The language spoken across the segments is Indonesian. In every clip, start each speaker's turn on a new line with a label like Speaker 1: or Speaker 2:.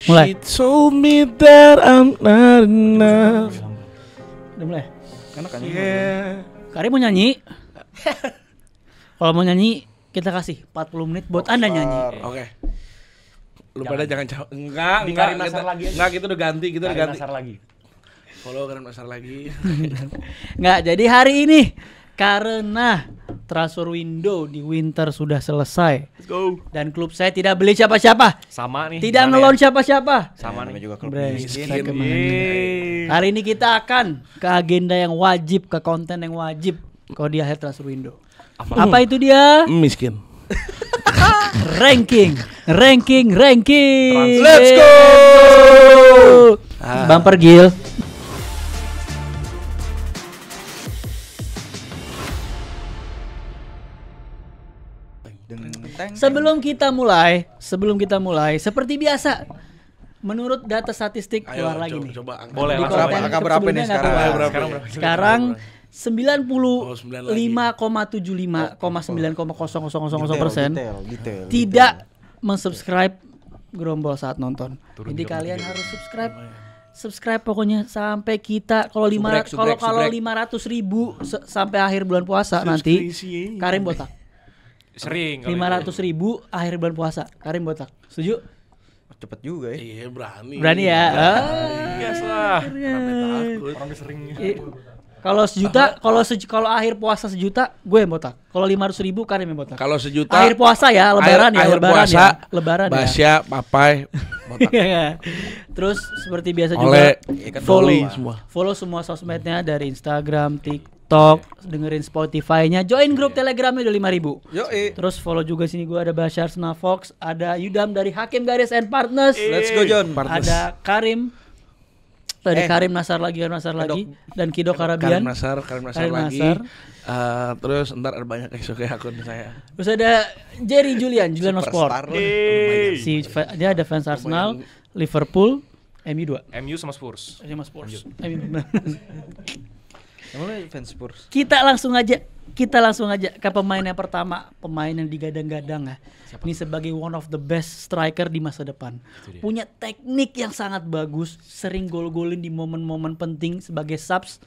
Speaker 1: Mulai.
Speaker 2: She told me that I'm not enough.
Speaker 1: Udah mulai.
Speaker 3: Enak kan?
Speaker 2: Yeah.
Speaker 1: Karim mau nyanyi. Kalau mau nyanyi kita kasih 40 menit buat Anda nyanyi.
Speaker 2: Oke. Lu pada jangan enggak,
Speaker 4: Di Karim Nasar lagi aja.
Speaker 2: Enggak, kita udah ganti, kita udah ganti.
Speaker 4: Nasar lagi.
Speaker 2: Follow Karim Nasar lagi.
Speaker 1: Nggak, jadi hari ini karena transfer window di winter sudah selesai.
Speaker 4: Let's go.
Speaker 1: Dan klub saya tidak beli siapa-siapa.
Speaker 4: Sama nih.
Speaker 1: Tidak
Speaker 4: gimana
Speaker 1: ngelon
Speaker 4: ya?
Speaker 1: siapa-siapa.
Speaker 4: Sama
Speaker 3: Namanya
Speaker 4: nih.
Speaker 3: juga klub
Speaker 1: Bre,
Speaker 3: miskin.
Speaker 1: saya kemana?
Speaker 4: Yeay.
Speaker 1: Hari ini kita akan ke agenda yang wajib, ke konten yang wajib kalau di akhir transfer window. Apa itu dia?
Speaker 2: Miskin.
Speaker 1: Ranking.
Speaker 2: Let's go.
Speaker 1: Bumper Gil. Sebelum kita mulai, seperti biasa, menurut data statistik
Speaker 2: Ayo,
Speaker 1: keluar lagi nih.
Speaker 2: coba angka.
Speaker 4: Boleh,
Speaker 1: Di
Speaker 4: langsung
Speaker 1: konten
Speaker 4: aja.
Speaker 3: Angka berapa
Speaker 1: sebelumnya
Speaker 3: nih
Speaker 1: nggak
Speaker 3: sekarang?
Speaker 1: keluar.
Speaker 4: Sekarang berapa?
Speaker 1: Sekarang
Speaker 2: Oh,
Speaker 1: 95,75,9,0000%
Speaker 3: Detail.
Speaker 1: tidak mensubscribe Gerombol saat nonton. Jadi kalian harus subscribe pokoknya sampai kita kalau
Speaker 3: Subrek.
Speaker 1: 500.000 sampai akhir bulan puasa nanti Karim botak.
Speaker 4: Sering.
Speaker 1: 500.000 akhir bulan puasa Karim botak. Setuju?
Speaker 3: Cepet juga ya.
Speaker 2: Iya, berani.
Speaker 1: Berani ya?
Speaker 4: Gas lah.
Speaker 2: Takut.
Speaker 4: Orang udah sering.
Speaker 1: Kalau sejuta, kalau akhir puasa sejuta, gue yang botak. Kalau 500.000 Karim yang botak.
Speaker 2: Kalau sejuta
Speaker 1: Akhir puasa ya, lebaran ya,
Speaker 2: akhir
Speaker 1: lebaran
Speaker 2: puasa,
Speaker 1: ya. Lebaran ya.
Speaker 2: Basya, Papai, botak.
Speaker 1: Terus seperti biasa
Speaker 2: Oleh
Speaker 1: juga
Speaker 2: follow
Speaker 1: follow
Speaker 2: semua.
Speaker 1: follow semua sosmednya dari Instagram, TikTok, dengerin Spotify-nya, join grup Telegramnya udah 5.000.
Speaker 3: Yoi.
Speaker 1: Terus follow juga sini gue ada Bashar Snafox, ada Yudam dari Hakim Garis and Partners,
Speaker 3: Let's go John.
Speaker 1: ada Karim dari Karim Nasar lagi, dan Kido Karabian.
Speaker 2: Karim Nasar lagi.
Speaker 1: Nasar.
Speaker 2: Terus ntar ada banyak exoke akun saya.
Speaker 1: Terus ada Jerry Julian Sport.
Speaker 3: Superstar lu.
Speaker 1: Dia ada fans Arsenal, Liverpool, MU 2.
Speaker 4: MU sama Spurs.
Speaker 1: Sama Spurs. MU benar.
Speaker 3: Emang lu fans Spurs?
Speaker 1: Kita langsung aja ke pemain yang pertama, pemain yang digadang-gadang ya. Ini sebagai one of the best striker di masa depan. Punya teknik yang sangat bagus, sering gol-golin di momen-momen penting sebagai subs.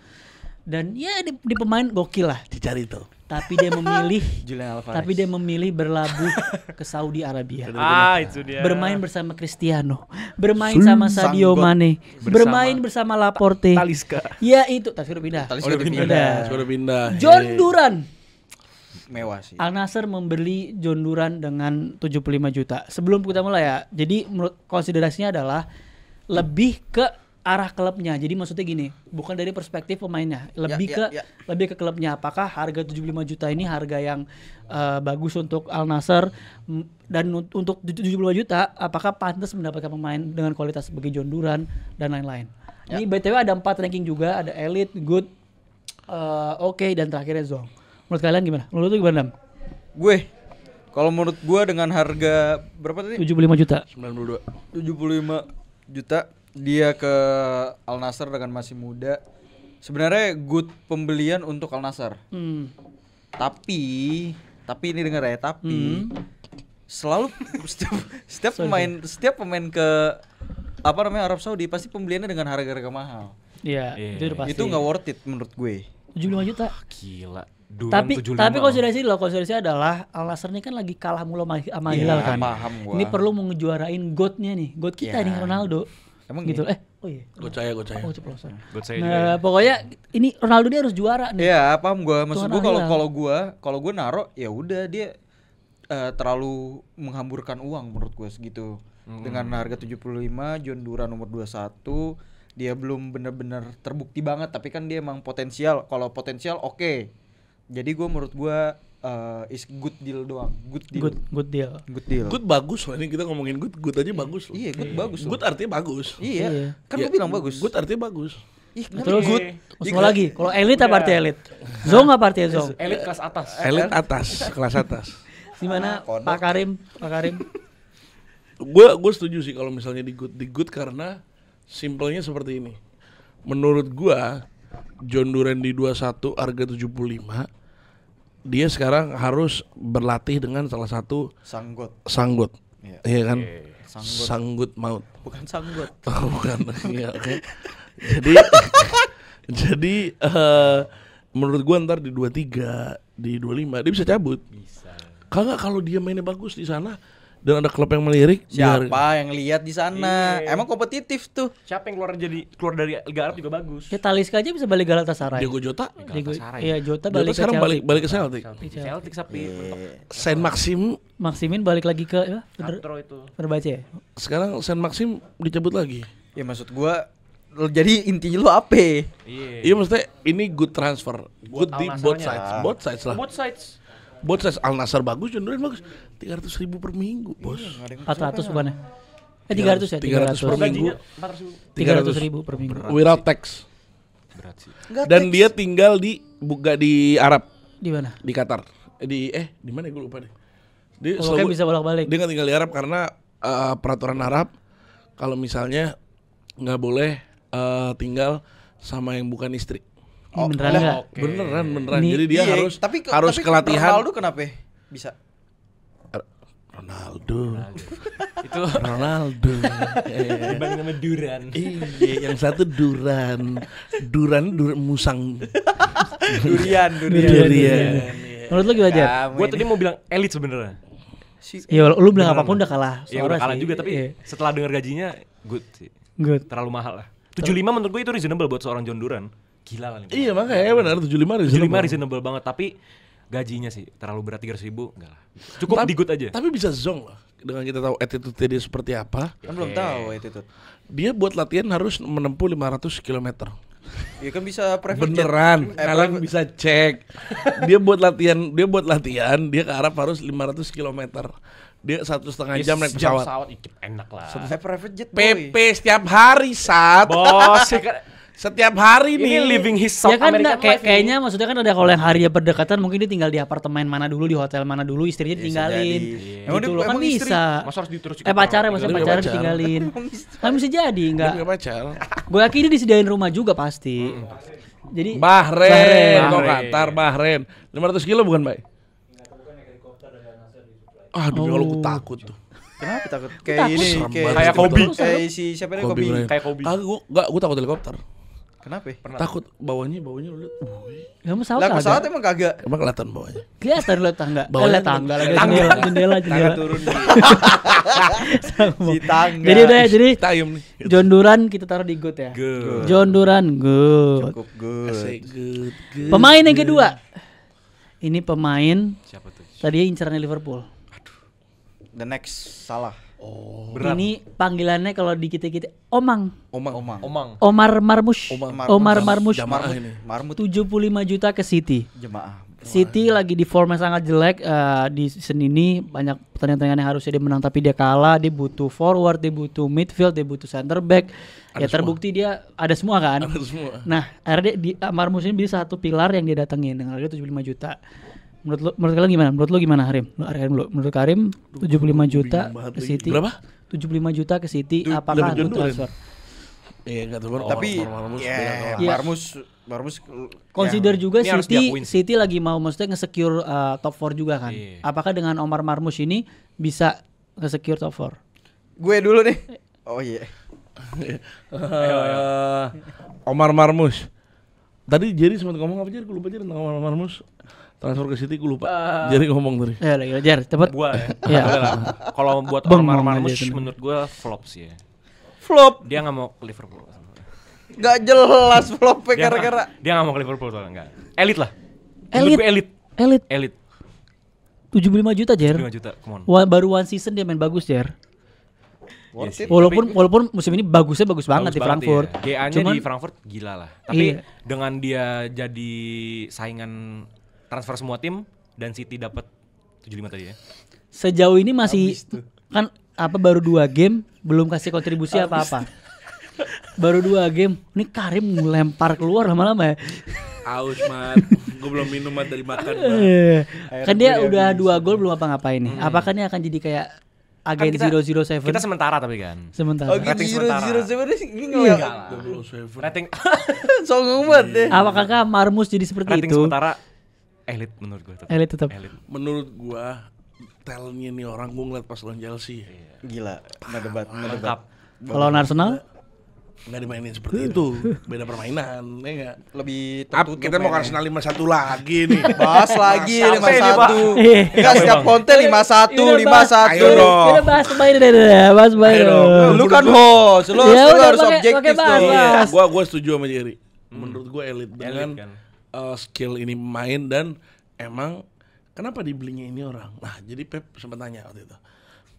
Speaker 1: Dan ya di pemain gokil lah.
Speaker 2: Dicari tuh.
Speaker 1: Tapi dia memilih
Speaker 3: Julian Alvarez.
Speaker 1: berlabuh ke Saudi Arabia.
Speaker 4: Itu dia.
Speaker 1: Bermain bersama Cristiano, bermain sama Sadio Mane, bermain bersama Laporte.
Speaker 4: Talisca.
Speaker 1: Ya itu, tapi udah pindah.
Speaker 3: Talisca
Speaker 2: Udah
Speaker 3: udah
Speaker 2: pindah. Sudah pindah.
Speaker 1: John Duran.
Speaker 3: Mewah sih.
Speaker 1: Al Nassr membeli John Duran dengan 75 juta. Sebelum kita mulai ya, jadi menurut konsiderasinya adalah lebih ke arah klubnya. Jadi maksudnya gini, bukan dari perspektif pemainnya, lebih ke klubnya. Apakah harga 75 juta ini harga yang bagus untuk Al Nassr, dan untuk 75 juta apakah pantas mendapatkan pemain dengan kualitas sebagai John Duran dan lain-lain. Ini BTW ada 4 ranking juga, ada Elite, Good, Oke, dan terakhirnya Zong. Menurut kalian gimana? Menurut lu gimana, Dam?
Speaker 3: Kalau menurut gue dengan harga berapa tadi?
Speaker 1: 75 juta.
Speaker 2: 92.
Speaker 3: 75 juta dia ke Al Nassr dengan masih muda. Sebenarnya good pembelian untuk Al Nassr. Tapi ini dengar ya, selalu setiap pemain ke Arab Saudi pasti pembeliannya dengan harga-harga mahal.
Speaker 1: Iya, itu udah pasti.
Speaker 3: Itu nggak worth it menurut gue.
Speaker 1: 75 juta.
Speaker 4: Gila. Duran
Speaker 1: Tapi
Speaker 4: 75
Speaker 1: konsiderasi adalah Al Nassr ini kan lagi kalah mulu sama Hilal kan.
Speaker 3: Paham gua.
Speaker 1: Ini perlu mengejuarain GOAT-nya nih. GOAT kita nih Ronaldo.
Speaker 3: Emang
Speaker 1: gitu.
Speaker 3: iya?
Speaker 1: Oh iya.
Speaker 2: Gocaya.
Speaker 1: Oh ceplosan.
Speaker 4: Buat saya
Speaker 1: Nah, pokoknya ini Ronaldo dia harus juara nih.
Speaker 3: Iya, paham gua. Maksud
Speaker 1: Tuhan
Speaker 3: gua
Speaker 1: Hilal.
Speaker 3: kalau gua naro ya udah dia terlalu menghamburkan uang menurut gua segitu. Dengan harga 75, John Duran nomor 21, dia belum benar-benar terbukti banget, tapi kan dia emang potensial. Kalau potensial oke. Jadi menurut gua is good deal doang. Good deal.
Speaker 1: Good deal.
Speaker 3: Good deal.
Speaker 2: Good bagus loh, ini kita ngomongin good aja bagus loh.
Speaker 3: Iya, good bagus loh.
Speaker 2: Good artinya bagus.
Speaker 3: Iya. Kan
Speaker 2: Ya,
Speaker 3: gua bilang bagus.
Speaker 2: Good artinya bagus.
Speaker 3: Ih,
Speaker 1: Terus
Speaker 3: good.
Speaker 1: semua lagi. Kalau elite apa artinya elite? Zong apa artinya Zong?
Speaker 4: elit kelas atas.
Speaker 2: Elite atas, kelas atas.
Speaker 1: Gimana Pak Karim?
Speaker 2: Gue setuju sih kalau misalnya di good karena simpelnya seperti ini. Menurut gua John Duran di 21 harga 75, dia sekarang harus berlatih dengan salah satu
Speaker 3: Sanggot.
Speaker 2: sanggot. Iya kan? Sanggut maut.
Speaker 3: Bukan sanggut.
Speaker 2: Oh, bukan. Iya, oke. Jadi menurut gua ntar di 23, di 25 dia bisa cabut.
Speaker 4: Bisa.
Speaker 2: Kalau dia mainnya bagus di sana dan ada klub yang melirik,
Speaker 3: Siapa yang lihat di sana?
Speaker 4: Iya.
Speaker 3: Emang kompetitif tuh.
Speaker 4: Siapa yang keluar dari Liga Arab juga bagus.
Speaker 1: Ya Talisca aja bisa balik Galatasaray.
Speaker 2: Diego Jota.
Speaker 4: Galatasaray.
Speaker 1: Iya, Jota
Speaker 2: Jota
Speaker 1: balik ke
Speaker 2: sekarang
Speaker 1: Celtic.
Speaker 2: balik ke Celtic.
Speaker 4: Celtic tapi
Speaker 2: Saint Maxim
Speaker 1: Maximin balik lagi ke
Speaker 4: Katro itu.
Speaker 1: Fenerbahce ya?
Speaker 2: sekarang Saint Maxim dicabut lagi.
Speaker 3: Ya maksud gua jadi intinya lu apa?
Speaker 2: Iya maksudnya ini good transfer, good di both
Speaker 4: Al-Nassrnya.
Speaker 2: sides, both sides lah. Both sides. Al Nassr bagus, John Duran bagus. 300.000 per minggu, bos.
Speaker 1: 400 bukannya? 300 ya?
Speaker 2: 300 per minggu.
Speaker 1: 300.000 per minggu.
Speaker 2: Without tax.
Speaker 4: Berat sih.
Speaker 2: Dan dia tinggal di di Arab,
Speaker 1: Di mana?
Speaker 2: di Qatar. Di mana ya, gue lupa deh. Dia
Speaker 1: Pokoknya bisa bolak-balik.
Speaker 2: Dia nggak tinggal di Arab karena peraturan Arab kalau misalnya nggak boleh tinggal sama yang bukan istri.
Speaker 1: Ini beneran enggak?
Speaker 2: Beneran.
Speaker 1: Ini-
Speaker 2: Jadi dia
Speaker 3: Iya,
Speaker 2: harus
Speaker 3: tapi
Speaker 2: kelatihan.
Speaker 3: Ronaldo kenapa bisa?
Speaker 2: Ronaldo.
Speaker 4: Itu
Speaker 2: Ronaldo.
Speaker 4: dibanding sama Duran.
Speaker 2: Iya, yang satu Duran musang.
Speaker 3: Durian.
Speaker 2: Durian.
Speaker 1: Menurut lu gimana, Jar?
Speaker 4: Gue tadi mau bilang elit sebenarnya.
Speaker 1: Ya lu bilang apapun udah kalah.
Speaker 4: Ya
Speaker 1: suara
Speaker 4: udah kalah
Speaker 1: sih.
Speaker 4: juga tapi
Speaker 1: Iya.
Speaker 4: setelah dengar gajinya good sih.
Speaker 1: Good.
Speaker 4: Terlalu mahal lah. 75 menurut gue itu reasonable buat seorang John Duran. Gila lah.
Speaker 2: Iya makanya benar 75
Speaker 4: 75 reasonable banget tapi gajinya sih terlalu berat 300.000 enggak lah. Cukup di good aja.
Speaker 2: Tapi bisa zong lah dengan kita tahu attitude dia seperti apa.
Speaker 3: Kan belum tahu itu tuh.
Speaker 2: Dia buat latihan harus menempuh 500 km.
Speaker 3: Ya kan bisa private
Speaker 2: Beneran,
Speaker 3: jet.
Speaker 2: kalian bisa cek. Dia buat latihan, dia ke Arab harus 500 km. Dia 1,5 jam naik pesawat.
Speaker 4: Enak lah.
Speaker 3: Private jet boy.
Speaker 2: PP setiap hari saat.
Speaker 4: Bos, ya kan-
Speaker 2: Setiap hari
Speaker 4: ini
Speaker 2: nih.
Speaker 4: living his
Speaker 1: Ya
Speaker 4: South
Speaker 1: kan
Speaker 4: American life.
Speaker 1: kayaknya maksudnya kan ada kalau yang harinya berdekatan mungkin dia tinggal di apartemen mana dulu, di hotel mana dulu, istrinya ditinggalin.
Speaker 3: jadi.
Speaker 1: Gitu loh kan
Speaker 3: Emang istri-
Speaker 1: bisa.
Speaker 4: Masa harus diterus
Speaker 1: Pacarnya maksudnya
Speaker 2: Dia
Speaker 1: pacarnya
Speaker 2: pacar.
Speaker 1: ditinggalin. Kan bisa jadi
Speaker 2: Dia
Speaker 1: enggak.
Speaker 2: punya pacar.
Speaker 1: Gue yakin dia disediain rumah juga pasti. Jadi
Speaker 2: Bahrain, kok
Speaker 4: Bahrain.
Speaker 2: Qatar, Bahrain. 500 kilo bukan, Bay? Aduh, kalau aku takut tuh.
Speaker 3: Kenapa takut? Kayak ini
Speaker 2: Serem
Speaker 3: kayak
Speaker 2: banget.
Speaker 4: Kayak Kobe.
Speaker 3: Kayak si siapa nih Kobe.
Speaker 2: Bryant.
Speaker 4: Kayak Kobe.
Speaker 2: Kagak, gua takut helikopter.
Speaker 3: Kenapa?
Speaker 2: Takut bawahnya lu lihat.
Speaker 1: kamu salah
Speaker 3: Lah pesawat
Speaker 1: kagak?
Speaker 3: emang kagak.
Speaker 2: Emang kelihatan bawahnya.
Speaker 1: Kelihatan lihat tangga.
Speaker 2: Bawahnya
Speaker 1: Lihat tangga lagi
Speaker 4: tangga.
Speaker 1: jendela.
Speaker 3: Tangga turun di
Speaker 1: Sama.
Speaker 3: si tangga.
Speaker 1: Jadi udah ya, jadi
Speaker 2: Tayem nih.
Speaker 1: John Duran kita taruh di good ya.
Speaker 4: Good.
Speaker 1: John Duran good.
Speaker 3: cukup good.
Speaker 2: Asik, good.
Speaker 1: Pemain yang kedua. Ini pemain
Speaker 4: Siapa tuh?
Speaker 1: tadinya incerannya Liverpool.
Speaker 3: The next salah.
Speaker 4: Berat.
Speaker 1: Ini panggilannya kalau di kita-kita Omang.
Speaker 2: Omang.
Speaker 1: Omar Marmush. Omar Marmush.
Speaker 2: Jamaah ini.
Speaker 3: Marmut
Speaker 1: 75 juta ke City.
Speaker 3: jemaah.
Speaker 1: City lagi di form yang sangat jelek di season ini, banyak pertandingan yang harusnya dia menang tapi dia kalah. Dia butuh forward, dia butuh midfield, dia butuh center back. Ya terbukti dia ada semua kan.
Speaker 2: Ada semua.
Speaker 1: Nah, akhirnya Marmush ini bisa satu pilar yang dia datengin dengan harga 75 juta. Menurut kalian gimana? Menurut lu gimana, Harim? Menurut Karim 75 juta
Speaker 2: banget
Speaker 1: ke
Speaker 2: lagi.
Speaker 1: City.
Speaker 2: Berapa?
Speaker 1: 75 juta ke City. Apakah
Speaker 2: John
Speaker 1: good
Speaker 2: Duran.
Speaker 1: transfer?
Speaker 2: Iya, enggak tahu.
Speaker 3: Tapi
Speaker 2: Marmus
Speaker 3: ya
Speaker 2: beda kalah.
Speaker 1: Iya.
Speaker 3: Marmus
Speaker 1: Consider juga
Speaker 4: Ini harus
Speaker 1: City
Speaker 4: diakuin sih.
Speaker 1: City lagi mau maksudnya nge-secure top 4 juga kan.
Speaker 4: Iya.
Speaker 1: Apakah dengan Omar Marmush ini bisa nge-secure top 4?
Speaker 3: gue dulu nih. Oh iya.
Speaker 2: Omar Marmus. Tadi Jerry sempat ngomong apa, Jerry? Gue lupa, Jerry, tentang Omar Marmus. Transfer ke City gue lupa. Jerry ngomong tadi.
Speaker 1: Ya lagi Jar, cepet.
Speaker 4: Gua ya.
Speaker 1: Iya.
Speaker 4: Boleh lah. Kalau buat
Speaker 1: Bengong
Speaker 4: Omar
Speaker 1: aja
Speaker 4: Marmush
Speaker 1: itu.
Speaker 4: menurut gua flop sih ya.
Speaker 3: Flop.
Speaker 4: Dia nggak mau ke Liverpool.
Speaker 3: Gak jelas flop gara-gara.
Speaker 4: Dia nggak mau ke Liverpool soalnya enggak. Elit lah.
Speaker 1: Elit.
Speaker 4: Menurut gua elit.
Speaker 1: Elit 75 juta Jar.
Speaker 4: 5 juta, come on.
Speaker 1: Baru one season dia main bagus Jar.
Speaker 3: Worth it.
Speaker 1: Walaupun musim ini bagus banget di Frankfurt.
Speaker 4: GA-nya
Speaker 1: Cuman
Speaker 4: di Frankfurt gila lah. Tapi
Speaker 1: Iya.
Speaker 4: dengan dia jadi saingan transfer semua tim dan City dapat 75 tadi ya.
Speaker 1: sejauh ini masih kan baru 2 game belum kasih kontribusi apa-apa. Baru 2 game. Ini Karim ngelempar keluar lama-lama ya.
Speaker 2: Aus, Mat. Gue belum minum, Mat, dari makan, Mat.
Speaker 1: Kan dia udah 2 gol belum apa-ngapain nih. Apakah ini akan jadi kayak agen
Speaker 4: Kan
Speaker 1: 007
Speaker 4: Kita sementara tapi kan.
Speaker 1: sementara?
Speaker 3: Oh gitu
Speaker 4: Rating sementara.
Speaker 3: 007 ini ngeliat.
Speaker 4: Rating
Speaker 3: Songong banget deh.
Speaker 1: Apakah Marmus jadi seperti
Speaker 4: rating
Speaker 1: itu?
Speaker 4: sementara elit menurut gue tetap.
Speaker 1: Elit tetap.
Speaker 4: Elit.
Speaker 2: Menurut gua stylenya nih orang gue ngeliat pas lawan Chelsea.
Speaker 3: Gila, nggak debat.
Speaker 4: Lengkap.
Speaker 1: Kalau Arsenal
Speaker 2: Nggak dimainin seperti itu, beda permainan, ya nggak?
Speaker 3: Lebih
Speaker 2: Up,
Speaker 3: tertutup.
Speaker 2: kita mau
Speaker 3: mainnya.
Speaker 2: Arsenal 5-1 lagi nih.
Speaker 3: Bahas lagi
Speaker 4: Capek nih, Pak.
Speaker 3: 5-1. Enggak setiap konten 5-1, 5-1.
Speaker 2: Ayo dong.
Speaker 1: Kita bahas pemain deh, bahas pemain.
Speaker 2: Ayo dong.
Speaker 1: dong.
Speaker 3: Lu kan host, lu
Speaker 1: Ya udah,
Speaker 3: harus
Speaker 1: pakai
Speaker 3: objektif
Speaker 1: bahas,
Speaker 3: dong.
Speaker 1: Bahas.
Speaker 2: Gua setuju sama Jerry. Menurut gua elit dengan
Speaker 4: kan.
Speaker 2: skill ini pemain dan emang kenapa dibelinya ini orang. Nah, jadi Pep sempat tanya waktu itu.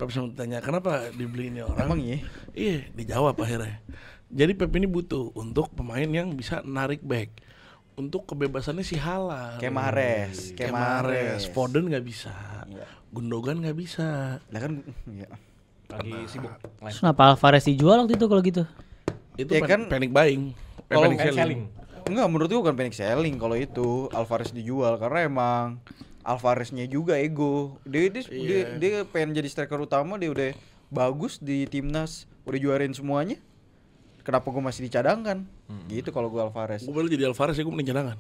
Speaker 2: Pep sempat tanya kenapa dibeli ini orang.
Speaker 3: Emang iya?
Speaker 2: Iya, dijawab akhirnya. Jadi Pep ini butuh untuk pemain yang bisa narik back. Untuk kebebasannya si Haaland.
Speaker 3: Kayak Mahrez,
Speaker 2: Kayak Mahrez. Foden nggak bisa.
Speaker 3: Iya.
Speaker 2: Gundogan nggak bisa.
Speaker 3: Lah kan ya.
Speaker 4: Lagi sibuk.
Speaker 1: Terus kenapa Alvarez dijual waktu itu kalau gitu?
Speaker 2: Itu
Speaker 3: Ya kan,
Speaker 2: panic buying.
Speaker 3: kalau
Speaker 2: Panic selling.
Speaker 3: Enggak, menurut gua bukan panic selling kalau itu Alvarez dijual karena emang Alvareznya juga ego. Dia pengen jadi striker utama, dia udah bagus di timnas, udah juarin semuanya. Kenapa gua masih dicadangkan? Gitu kalau gua Alvarez.
Speaker 2: Gue baru jadi Alvarez ya gue mending cadangan.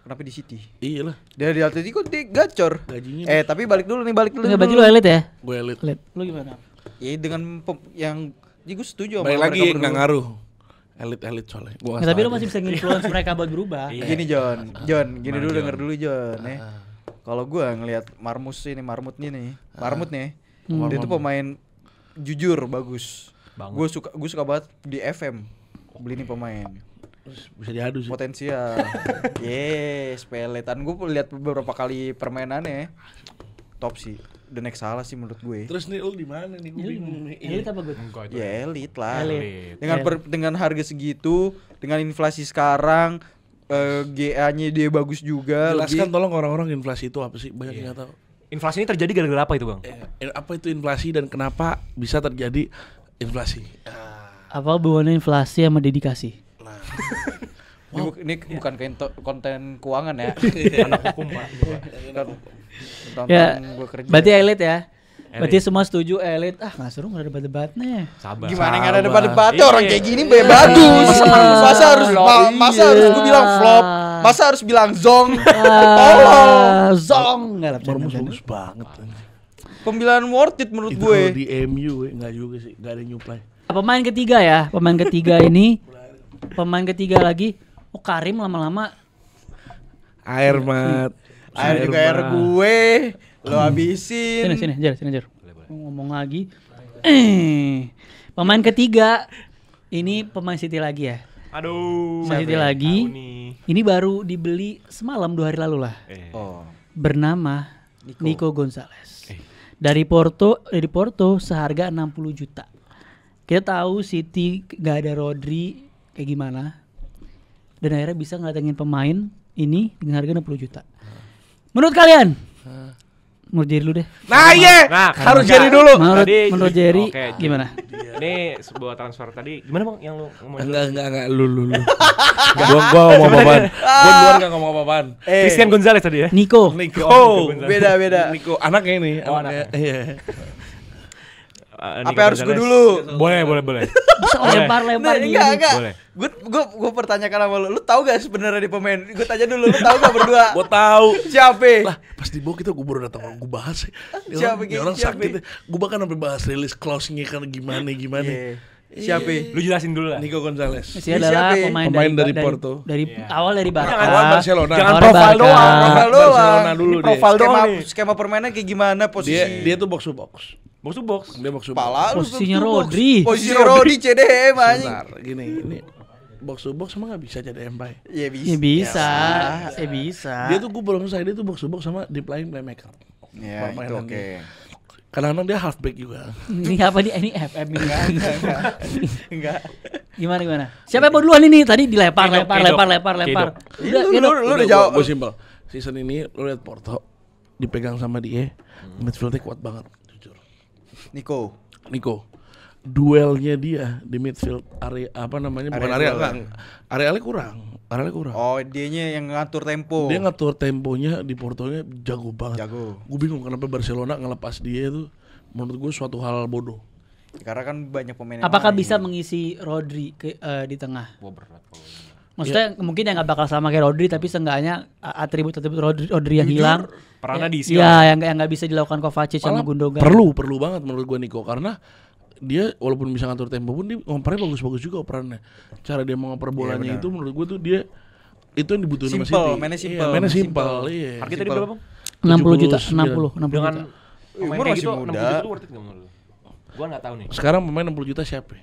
Speaker 3: Kenapa di City?
Speaker 2: Iya lah.
Speaker 3: Dia di Atletico dia gacor.
Speaker 2: Gajinya
Speaker 3: Tapi balik dulu.
Speaker 1: Enggak, berarti lu elit ya?
Speaker 2: gue elit.
Speaker 1: Elit. Lu gimana?
Speaker 3: Ya dengan yang ya gue setuju sama
Speaker 2: Balik lagi
Speaker 3: mereka
Speaker 2: nggak
Speaker 3: berdua.
Speaker 2: ngaruh. Elit soalnya. Gua
Speaker 1: Ya, tapi lu masih bisa nginfluence mereka buat berubah.
Speaker 4: Iya.
Speaker 3: Gini John, gini dulu, denger dulu John ya.
Speaker 2: Ah.
Speaker 3: Kalau gua ngelihat Marmut nih, dia tuh pemain jujur bagus.
Speaker 4: Banget.
Speaker 3: Gue suka banget di FM beli nih pemain
Speaker 2: Bisa diadu sih.
Speaker 3: potensial. Yes, peletan gue lihat beberapa kali permainannya top sih. The next salah sih menurut gue.
Speaker 2: Terus nih lu di mana nih? Gue bingung nih.
Speaker 1: Elit apa gue?
Speaker 4: Enggak
Speaker 3: Ya elit lah.
Speaker 1: Elit.
Speaker 3: Dengan harga segitu, dengan inflasi sekarang, GA-nya dia bagus juga.
Speaker 2: Jelaskan tolong orang-orang inflasi itu apa sih? Banyak yang nggak tahu.
Speaker 4: Inflasi ini terjadi gara-gara apa itu, Bang?
Speaker 2: Apa itu inflasi dan kenapa bisa terjadi inflasi?
Speaker 1: Apa hubungannya inflasi sama dedikasi?
Speaker 2: Nah,
Speaker 3: Ini bukan konten keuangan ya.
Speaker 4: Anak hukum, Pak.
Speaker 3: Tonton
Speaker 1: Ya,
Speaker 3: gue kerja.
Speaker 1: berarti elit ya?
Speaker 4: Elit.
Speaker 1: Berarti semua setuju elit. Ah, nggak seru, nggak ada debat-debatnya.
Speaker 4: Sabar.
Speaker 3: Gimana nggak ada
Speaker 2: Sabar.
Speaker 3: debat-debatnya
Speaker 4: Iya.
Speaker 3: orang kayak gini bagus. Masa harus gue bilang flop, masa harus bilang zong.
Speaker 1: Zong nggak lah.
Speaker 2: bagus banget.
Speaker 3: Pembilaan worth it menurut
Speaker 2: Itu
Speaker 3: gue.
Speaker 2: kalau di MU nggak juga sih, nggak ada nyuplai.
Speaker 1: Pemain ketiga ya, pemain ketiga ini, pemain ketiga lagi. Oh, Karim lama-lama.
Speaker 2: Air mat.
Speaker 3: Air juga air gue. Lo habisin.
Speaker 1: Sini, Jar. Ngomong lagi. Pemain ketiga ini pemain City lagi ya.
Speaker 4: Aduh.
Speaker 1: Pemain City lagi.
Speaker 4: Tahu nih.
Speaker 1: Ini baru dibeli semalam 2 hari lalu lah.
Speaker 3: Oh.
Speaker 1: Bernama Nico Gonzalez. Dari Porto seharga 60 juta. Kita tahu City gak ada Rodri kayak gimana. Dan akhirnya bisa ngedatengin pemain ini dengan harga 60 juta. Menurut kalian? Menurut Jerry lu deh.
Speaker 2: Nah iya,
Speaker 4: Nah,
Speaker 2: harus
Speaker 4: enggak.
Speaker 2: jadi dulu.
Speaker 1: Menurut Jerry
Speaker 4: Oke,
Speaker 1: gimana?
Speaker 4: Ini sebuah transfer tadi. Gimana, Bang, yang lu ngomongin?
Speaker 2: Enggak, lu. Gua ngomong apa-apaan. Gua luar enggak ngomong apa-apaan.
Speaker 4: Christian Gonzalez tadi ya?
Speaker 1: Nico.
Speaker 3: Beda.
Speaker 2: Nico, anaknya ini.
Speaker 4: Oh,
Speaker 2: anaknya.
Speaker 4: anaknya.
Speaker 2: Iya.
Speaker 3: Apa harus gue dulu?
Speaker 4: Boleh.
Speaker 1: Bisa lempar gini.
Speaker 3: Enggak.
Speaker 4: Boleh.
Speaker 3: Gue pertanyakan sama lu tahu gak sebenarnya di pemain? Gue tanya dulu, lu tahu gak berdua?
Speaker 2: Gua tahu.
Speaker 3: Siapa?
Speaker 2: Lah, pas di bawah kita gua baru datang gua bahas sih.
Speaker 3: Siapa,
Speaker 2: Dia orang
Speaker 3: siapa?
Speaker 2: sakit. Gua bahkan sampai bahas rilis clause-nya kan gimana.
Speaker 3: Iya. Siapa?
Speaker 4: Lu jelasin dulu lah.
Speaker 2: Nico Gonzalez.
Speaker 1: Messi adalah
Speaker 3: Siapa?
Speaker 1: pemain
Speaker 2: dari Porto.
Speaker 1: Dari awal dari Barca.
Speaker 2: Awal Barcelona.
Speaker 4: Jangan
Speaker 1: Awal
Speaker 4: profile
Speaker 1: Barca.
Speaker 4: doang.
Speaker 3: Profile doang.
Speaker 2: Barcelona dulu
Speaker 4: Ini
Speaker 2: dia.
Speaker 4: profile doang nih.
Speaker 3: Skema permainan kayak gimana posisi?
Speaker 2: Dia tuh box to box.
Speaker 4: Box to box.
Speaker 2: Dia box to box.
Speaker 3: Pala lu
Speaker 1: Posisinya
Speaker 3: tuh box.
Speaker 1: Rodri.
Speaker 3: Posisi Rodri CDM anjing.
Speaker 2: Bentar, gini, ini box to box emang gak bisa jadi MPI.
Speaker 3: Ya bisa.
Speaker 1: Ya bisa. Ya bisa.
Speaker 2: Dia tuh gue belum selesai, dia tuh box to box sama deep lying playmaker.
Speaker 3: Ya, itu
Speaker 2: Permainan
Speaker 3: oke.
Speaker 2: dia. Kadang-kadang dia halfback juga.
Speaker 1: Ini apa nih? Ini FM ini.
Speaker 3: Enggak.
Speaker 1: Gimana? Siapa yang mau duluan ini? Tadi dilempar,
Speaker 4: Kedok.
Speaker 1: lempar.
Speaker 3: Lu udah jawab.
Speaker 2: Gue simpel. Season ini lu lihat Porto dipegang sama dia, midfieldnya kuat banget, jujur. Nico. Duelnya dia di midfield area apa namanya? Bukan area
Speaker 3: duel.
Speaker 2: enggak. Arealnya kurang.
Speaker 3: Oh, dianya yang ngatur tempo.
Speaker 2: Dia ngatur temponya di Portonya jago banget.
Speaker 3: Jago.
Speaker 2: Gue bingung kenapa Barcelona ngelepas dia itu. Menurut gue suatu hal bodoh.
Speaker 3: Karena kan banyak pemain yang
Speaker 1: Apakah
Speaker 3: main.
Speaker 1: bisa mengisi Rodri di tengah?
Speaker 4: Wah, berat kalau ini.
Speaker 1: Maksudnya mungkin yang nggak bakal sama kayak Rodri, tapi seenggaknya atribut-atribut Rodri yang hilang.
Speaker 4: Perannya diisi.
Speaker 1: Iya, yang nggak bisa dilakukan Kovacic sama Gundogan.
Speaker 2: Perlu banget menurut gue Nico, karena dia walaupun bisa ngatur tempo pun dia ngopernya bagus-bagus juga operannya. Cara dia mau ngoper bolanya itu menurut gue tuh dia itu yang dibutuhin sama City. Mainnya simpel. Iya.
Speaker 4: Harga tadi berapa, Bang?
Speaker 1: 60 juta, 60
Speaker 4: Dengan
Speaker 1: juta.
Speaker 4: pemain kayak gitu 60 juta itu worth it enggak menurut lu? Gua enggak tahu nih.
Speaker 2: Sekarang pemain 60 juta siapa?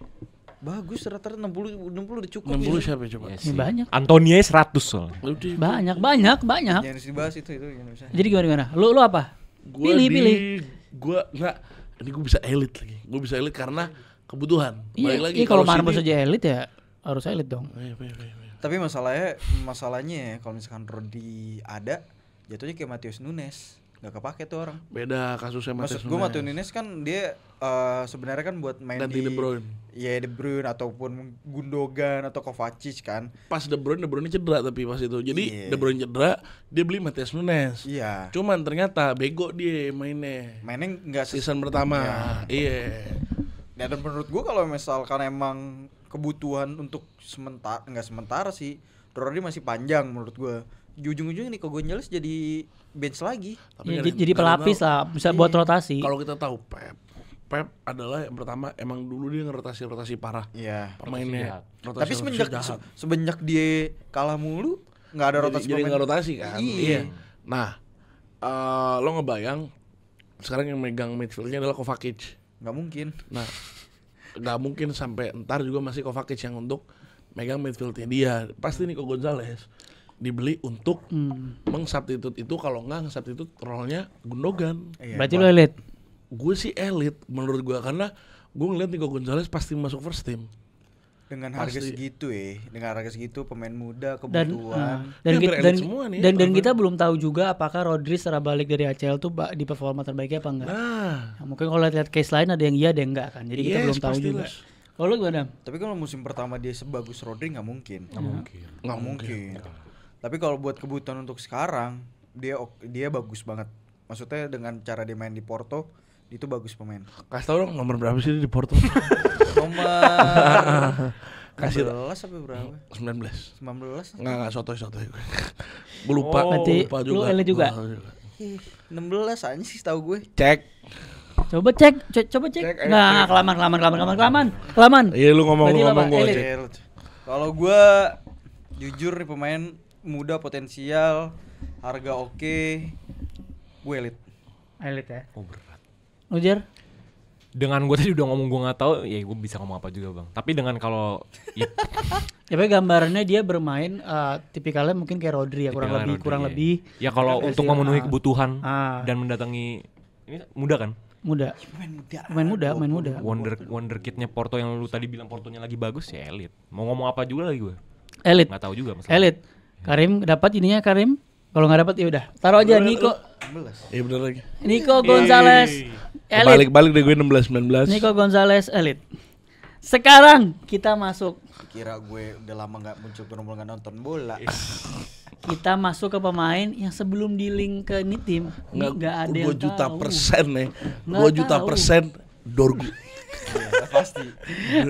Speaker 3: Bagus, rata-rata 60 udah cukup.
Speaker 2: 60 siapa coba?
Speaker 4: Iya
Speaker 1: Ini banyak.
Speaker 4: Antonia 100 soalnya.
Speaker 1: Banyak.
Speaker 3: Jangan dibahas itu jangan bisa.
Speaker 1: Jadi gimana? Lu apa? Pilih.
Speaker 2: Gua enggak, ini gue bisa elit lagi. Gue bisa elit karena kebutuhan. Balik lagi
Speaker 1: Iya, kalau
Speaker 2: City-
Speaker 1: Marmos aja elit ya harus elit dong.
Speaker 2: Iya.
Speaker 3: Tapi masalahnya kalau misalkan Rodri ada, jatuhnya kayak Matheus Nunes, nggak kepake tuh orang.
Speaker 2: Beda kasusnya
Speaker 3: Maksud gue Matheus Nunes kan dia sebenarnya kan buat main
Speaker 2: Ganti
Speaker 3: di
Speaker 2: De Bruyne.
Speaker 3: Iya, De Bruyne ataupun Gundogan atau Kovacic kan.
Speaker 2: Pas De Bruyne cedera tapi pas itu. Jadi De Bruyne cedera, dia beli Matheus Nunes.
Speaker 3: Iya.
Speaker 2: Cuman ternyata bego dia mainnya.
Speaker 3: Mainnya nggak
Speaker 2: Season pertama. Iya.
Speaker 3: Dan menurut gue kalau misalkan emang kebutuhan untuk nggak sementara sih, Rodri masih panjang menurut gue. Di ujung-ujung Nico Gonzalez jadi bench lagi.
Speaker 2: Tapi
Speaker 1: Jadi pelapis lah, bisa buat rotasi.
Speaker 2: Kalau kita tahu Pep adalah yang pertama emang dulu dia ngerotasi parah.
Speaker 3: Iya.
Speaker 2: Pemainnya.
Speaker 3: Tapi semenjak dia kalah mulu, nggak ada rotasi
Speaker 2: jadi
Speaker 3: pemain.
Speaker 2: nggak rotasi kan. Iya. Nah, lo ngebayang sekarang yang megang midfieldnya adalah Kovacic.
Speaker 3: Nggak mungkin.
Speaker 2: Nah, nggak mungkin sampai entar juga masih Kovacic yang untuk megang midfieldnya dia. Pasti Nico Gonzalez dibeli untuk mengsubstitute itu, kalau nggak nge-substitute role-nya Gundogan.
Speaker 3: Iya,
Speaker 1: Berarti lu elit.
Speaker 2: Gue sih elit menurut gue, karena gue ngeliat Nico Gonzalez pasti masuk first team.
Speaker 3: dengan harga
Speaker 2: Pasti.
Speaker 3: segitu dengan harga segitu pemain muda
Speaker 1: Dan
Speaker 3: kebutuhan.
Speaker 1: dan kita belum tahu juga apakah Rodri setelah balik dari ACL tuh di performa terbaiknya apa enggak.
Speaker 2: Nah,
Speaker 1: Nah, mungkin kalau lihat case lain ada yang iya ada yang enggak kan. Jadi kita belum tahu juga. Kalau lu gimana?
Speaker 3: Tapi kalau musim pertama dia sebagus Rodri nggak mungkin.
Speaker 2: nggak mungkin.
Speaker 3: Tapi kalau buat kebutuhan untuk sekarang dia bagus banget. Maksudnya dengan cara dia main di Porto itu bagus pemain.
Speaker 2: Kasih tau dong nomor berapa sih di Porto?
Speaker 3: Nomor
Speaker 2: Kasih
Speaker 3: 16 sampai berapa?
Speaker 2: 19.
Speaker 3: 19?
Speaker 2: Nggak sotoy. Gue lupa.
Speaker 1: Berarti
Speaker 2: lupa
Speaker 1: lu elit juga?
Speaker 3: Ih, 16 aja sih tahu gue.
Speaker 2: Cek.
Speaker 1: Coba cek. Nggak, kelamaan.
Speaker 2: Iya lu ngomong
Speaker 1: Berarti apa?
Speaker 2: gue
Speaker 1: Elit.
Speaker 2: cek.
Speaker 3: Kalau gue jujur nih pemain muda potensial, harga oke, gue elit.
Speaker 1: Elit ya.
Speaker 4: Oh berat.
Speaker 1: Ujar?
Speaker 4: Dengan gue tadi udah ngomong gue nggak tahu, ya gue bisa ngomong apa juga bang. Tapi dengan kalau ya,
Speaker 1: Tapi gambarannya dia bermain tipikalnya mungkin kayak Rodri ya, kurang lebih.
Speaker 4: Ya kalau
Speaker 1: Agak
Speaker 4: untuk
Speaker 1: sih,
Speaker 4: memenuhi kebutuhan
Speaker 1: Ah.
Speaker 4: dan mendatangi ini muda kan?
Speaker 1: Muda. Pemain muda.
Speaker 4: Wonderkidnya Porto yang lu tadi bilang Portonya lagi bagus ya elit. Mau ngomong apa juga lagi gue?
Speaker 1: Elit.
Speaker 4: Nggak tahu juga masalah.
Speaker 1: Elit. Karim dapat ininya Karim. Kalau nggak dapat ya udah. Taruh aja Nico.
Speaker 3: 16.
Speaker 2: Iya bener lagi.
Speaker 1: Nico Gonzalez. Elit.
Speaker 2: Balik deh gue 16-19.
Speaker 1: Nico Gonzalez elit. Sekarang kita masuk.
Speaker 3: Kira gue udah lama nggak muncul gerombol nggak nonton bola.
Speaker 1: Kita masuk ke pemain yang sebelum di link ke ini tim nggak ada yang
Speaker 2: 2 juta
Speaker 1: tahu.
Speaker 2: persen nih.
Speaker 1: Nggak
Speaker 2: 2 juta
Speaker 1: tahu.
Speaker 2: persen Dorgu.
Speaker 3: Iya, pasti.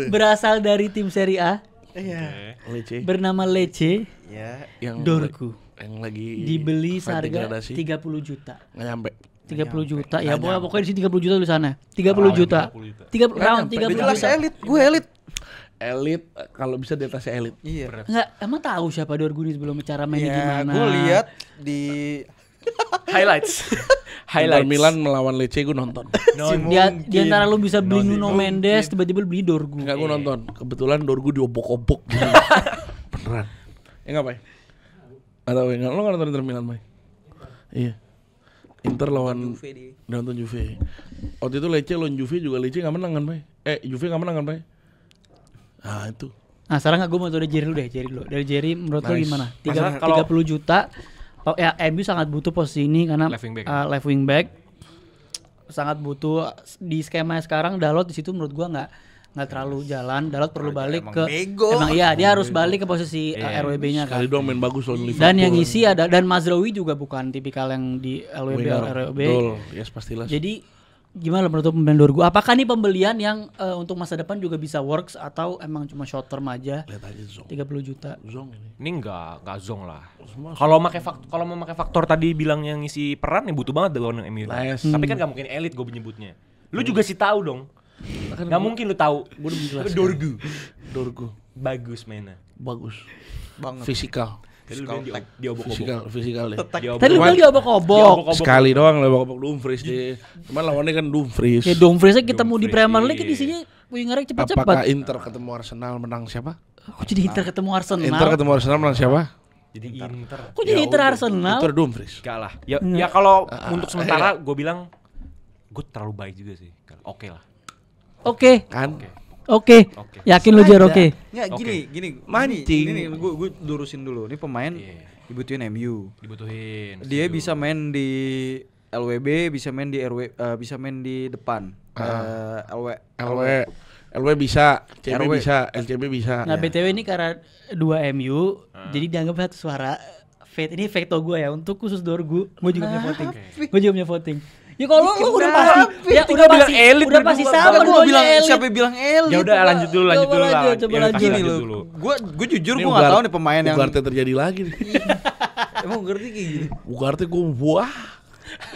Speaker 1: Berasal dari tim Serie A
Speaker 3: Iya.
Speaker 2: Lecce.
Speaker 1: bernama Lecce.
Speaker 2: Iya.
Speaker 3: Ya.
Speaker 2: Yang
Speaker 1: Dorgu.
Speaker 2: Yang lagi
Speaker 1: Dibeli
Speaker 2: fight
Speaker 1: seharga
Speaker 2: degradasi.
Speaker 1: 30 juta.
Speaker 2: Nggak nyampe.
Speaker 1: 30 juta ya pokoknya di sini 30 juta tulisannya. 30 juta. 30 round 30
Speaker 3: Jelas
Speaker 1: juta.
Speaker 3: elit, gue elit.
Speaker 2: Elit kalau bisa di atasnya elit.
Speaker 3: Iya.
Speaker 1: Enggak, emang tahu siapa Dorgu ini sebelum cara mainnya
Speaker 3: Iya,
Speaker 1: gimana?
Speaker 3: gue lihat di
Speaker 4: Highlights.
Speaker 2: Inter Milan melawan Lecce gue nonton.
Speaker 1: Di antara lu bisa beli Nuno Mendes tiba-tiba beli Dorgu.
Speaker 2: Enggak gue nonton. Kebetulan Dorgu diobok-obok. Beneran. Ngapain? Atau enggak lo nggak nonton Inter Milan, Bay? Iya. Inter lawan nonton Juve. Waktu itu Lecce lawan Juve juga Lecce nggak menang kan, Bay? Juve nggak menang kan, Bay? Nah itu.
Speaker 1: Nah sekarang gue mau tahu dari Jerry dulu. Dari Jerry menurut lo
Speaker 2: Nice.
Speaker 1: gimana?
Speaker 4: Masalah kalau-
Speaker 1: 30 juta. Ya MU sangat butuh posisi ini karena
Speaker 4: Left wing back.
Speaker 1: left wing back sangat butuh di skema sekarang. Dalot di situ menurut gua nggak terlalu jalan. Dalot perlu balik
Speaker 3: emang
Speaker 1: ke
Speaker 3: bego.
Speaker 1: emang iya dia harus balik ke posisi RWB-nya kan.
Speaker 2: Kali doang main bagus lawan Liverpool.
Speaker 1: Dan yang isi ada dan Mazraoui juga bukan tipikal yang di LWB
Speaker 2: Winger.
Speaker 1: RWB.
Speaker 2: Betul, yes pastilah.
Speaker 1: Jadi Gimana menurut pembelian Dorgu? Apakah nih pembelian yang untuk masa depan juga bisa works atau emang cuma short term aja?
Speaker 2: Lihat aja Zong.
Speaker 1: 30 juta.
Speaker 2: Zong ini.
Speaker 4: Ini enggak zong lah. Kalau mau pakai faktor tadi bilang yang ngisi peran ya butuh banget dengan MU. Tapi kan gak mungkin elit gue menyebutnya. Lu juga sih tahu dong. Gak mungkin lu tahu.
Speaker 2: Gue udah menjelaskan. Dorgu.
Speaker 4: Bagus mainnya.
Speaker 2: Bagus.
Speaker 3: Banget.
Speaker 2: Fisikal.
Speaker 4: Diobok-obok.
Speaker 2: Fisikal deh.
Speaker 1: Tadi lu bilang diobok-obok.
Speaker 2: Sekali doang obok-obok Dumfries deh. Cuman lawannya kan Dumfries.
Speaker 1: Ya Dumfries ketemu di Premier League isinya wingernya cepet-cepet.
Speaker 2: Apakah Inter ketemu Arsenal menang siapa?
Speaker 1: Kok jadi Inter ketemu Arsenal?
Speaker 2: Inter ketemu Arsenal menang siapa?
Speaker 4: Jadi Inter.
Speaker 1: Kok jadi Inter Arsenal?
Speaker 2: Inter Dumfries.
Speaker 4: Enggak lah. Ya kalau untuk sementara gue bilang gue terlalu baik juga sih. Oke lah.
Speaker 1: Oke.
Speaker 2: Kan?
Speaker 1: Oke. Yakin lu Jer oke?
Speaker 3: Nggak, gini.
Speaker 2: Mancing.
Speaker 3: Ini gue lurusin dulu. Ini pemain dibutuhin MU.
Speaker 4: Dibutuhin.
Speaker 3: Dia bisa main di LWB, bisa main di RW, bisa main di depan.
Speaker 2: LW bisa, CB
Speaker 3: RW.
Speaker 2: bisa, LCB bisa.
Speaker 1: Nah BTW ini karena 2 MU, jadi dianggap satu suara. Ini veto gue ya untuk khusus Dorgu. Gue juga punya voting. Gue juga punya voting. Ya kalau lu udah pasti, ya udah
Speaker 4: bilang
Speaker 1: pasti,
Speaker 4: elit
Speaker 1: udah pasti
Speaker 4: berdua.
Speaker 1: sama
Speaker 3: Gue
Speaker 1: dua-duanya
Speaker 3: bilang
Speaker 1: elit.
Speaker 3: siapa yang bilang elit?
Speaker 4: Ya udah lanjut dulu lah.
Speaker 1: Coba lanjut.
Speaker 3: Gini loh. Gue jujur gue nggak tahu nih pemain yang
Speaker 2: Ugarte terjadi lagi nih.
Speaker 3: emang ngerti kayak gini.
Speaker 2: Ugarte gue wah.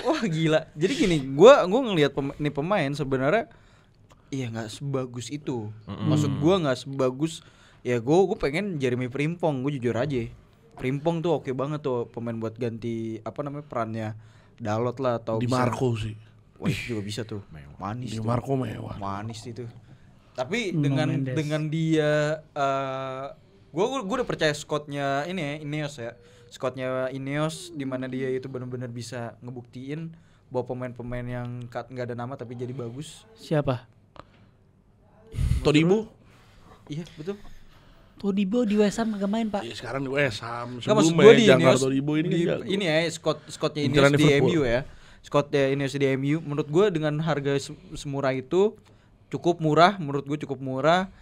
Speaker 3: Wah gila. Jadi gini, gue ngelihat nih pemain sebenarnya iya nggak sebagus itu. Maksud gue nggak sebagus ya gue pengen Jeremy Frimpong. Gue jujur aja. Frimpong tuh oke banget tuh pemain buat ganti apa namanya perannya Dalot lah atau
Speaker 2: Di Marco sih.
Speaker 3: Wah itu juga bisa tuh. Manis
Speaker 2: Di
Speaker 3: tuh.
Speaker 2: Marco mewah.
Speaker 3: Manis itu. Tapi
Speaker 1: Mendes.
Speaker 3: dengan dia gue udah percaya squadnya ini ya Ineos ya. Squadnya Ineos di mana dia itu benar-benar bisa ngebuktiin bahwa pemain-pemain yang nggak ada nama tapi jadi bagus.
Speaker 1: Siapa?
Speaker 2: Todibo?
Speaker 3: Iya betul.
Speaker 1: Todibo di West Ham kagak main pak.
Speaker 2: Iya sekarang di West Ham.
Speaker 3: Nggak, maksud
Speaker 2: Sebelumnya
Speaker 3: gue di
Speaker 2: Giancarlo
Speaker 3: Ineos
Speaker 2: Todibo ini kan jago.
Speaker 3: ini ya squadnya
Speaker 2: Intilan
Speaker 3: Ineos di
Speaker 2: Liverpool.
Speaker 3: MU ya. Squadnya Ineos di MU menurut gue dengan harga semurah itu cukup murah. Menurut gue cukup murah.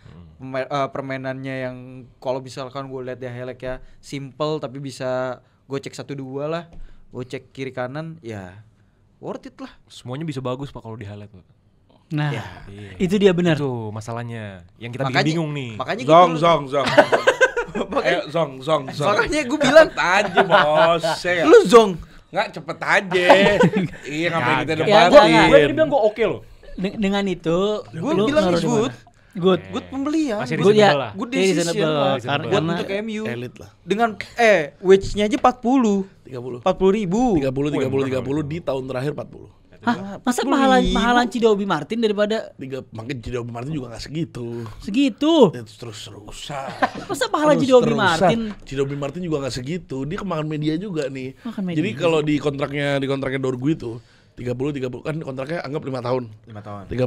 Speaker 3: Permainannya yang kalau misalkan gue lihat di highlight ya simple tapi bisa gue cek 1-2 lah. Gue cek kiri kanan ya worth it lah.
Speaker 4: Semuanya bisa bagus Pak kalau di highlight Pak.
Speaker 1: Nah,
Speaker 3: Ya.
Speaker 1: itu dia benar.
Speaker 4: Itu masalahnya. Yang kita bingung nih.
Speaker 3: Makanya
Speaker 2: Zong. Zong.
Speaker 3: Makanya gue bilang
Speaker 2: aja bos.
Speaker 3: lu Zong.
Speaker 2: Nggak cepet aja. Iya ngapain kita
Speaker 1: Ya,
Speaker 2: debatin.
Speaker 4: Gue tadi bilang gue oke loh.
Speaker 1: Dengan itu,
Speaker 3: Gue
Speaker 1: lu
Speaker 3: bilang
Speaker 1: naruh di
Speaker 3: good.
Speaker 1: mana? Good.
Speaker 3: Good pembelian.
Speaker 4: Masih
Speaker 1: Good ya.
Speaker 4: reasonable lah.
Speaker 3: Good
Speaker 1: Iya,
Speaker 3: decision
Speaker 1: reasonable.
Speaker 3: lah.
Speaker 4: Reasonable.
Speaker 3: Buat
Speaker 1: Karena
Speaker 3: untuk MU.
Speaker 2: Elit lah.
Speaker 3: Dengan wage-nya aja 40 ribu.
Speaker 2: 30 di tahun terakhir 40.
Speaker 1: Hah? Masa mahalan Cidobi Martin daripada
Speaker 2: Makin Cidobi Martin juga nggak segitu.
Speaker 1: segitu?
Speaker 2: Ya, terus-terusan.
Speaker 1: Masa mahalan Cidobi Martin?
Speaker 2: Cidobi Martin juga nggak segitu. Dia kemakan media juga nih.
Speaker 1: Makan media.
Speaker 2: Jadi kalau di kontraknya Dorgu itu 30 kan kontraknya anggap 5 tahun.
Speaker 3: 5 tahun.
Speaker 2: 30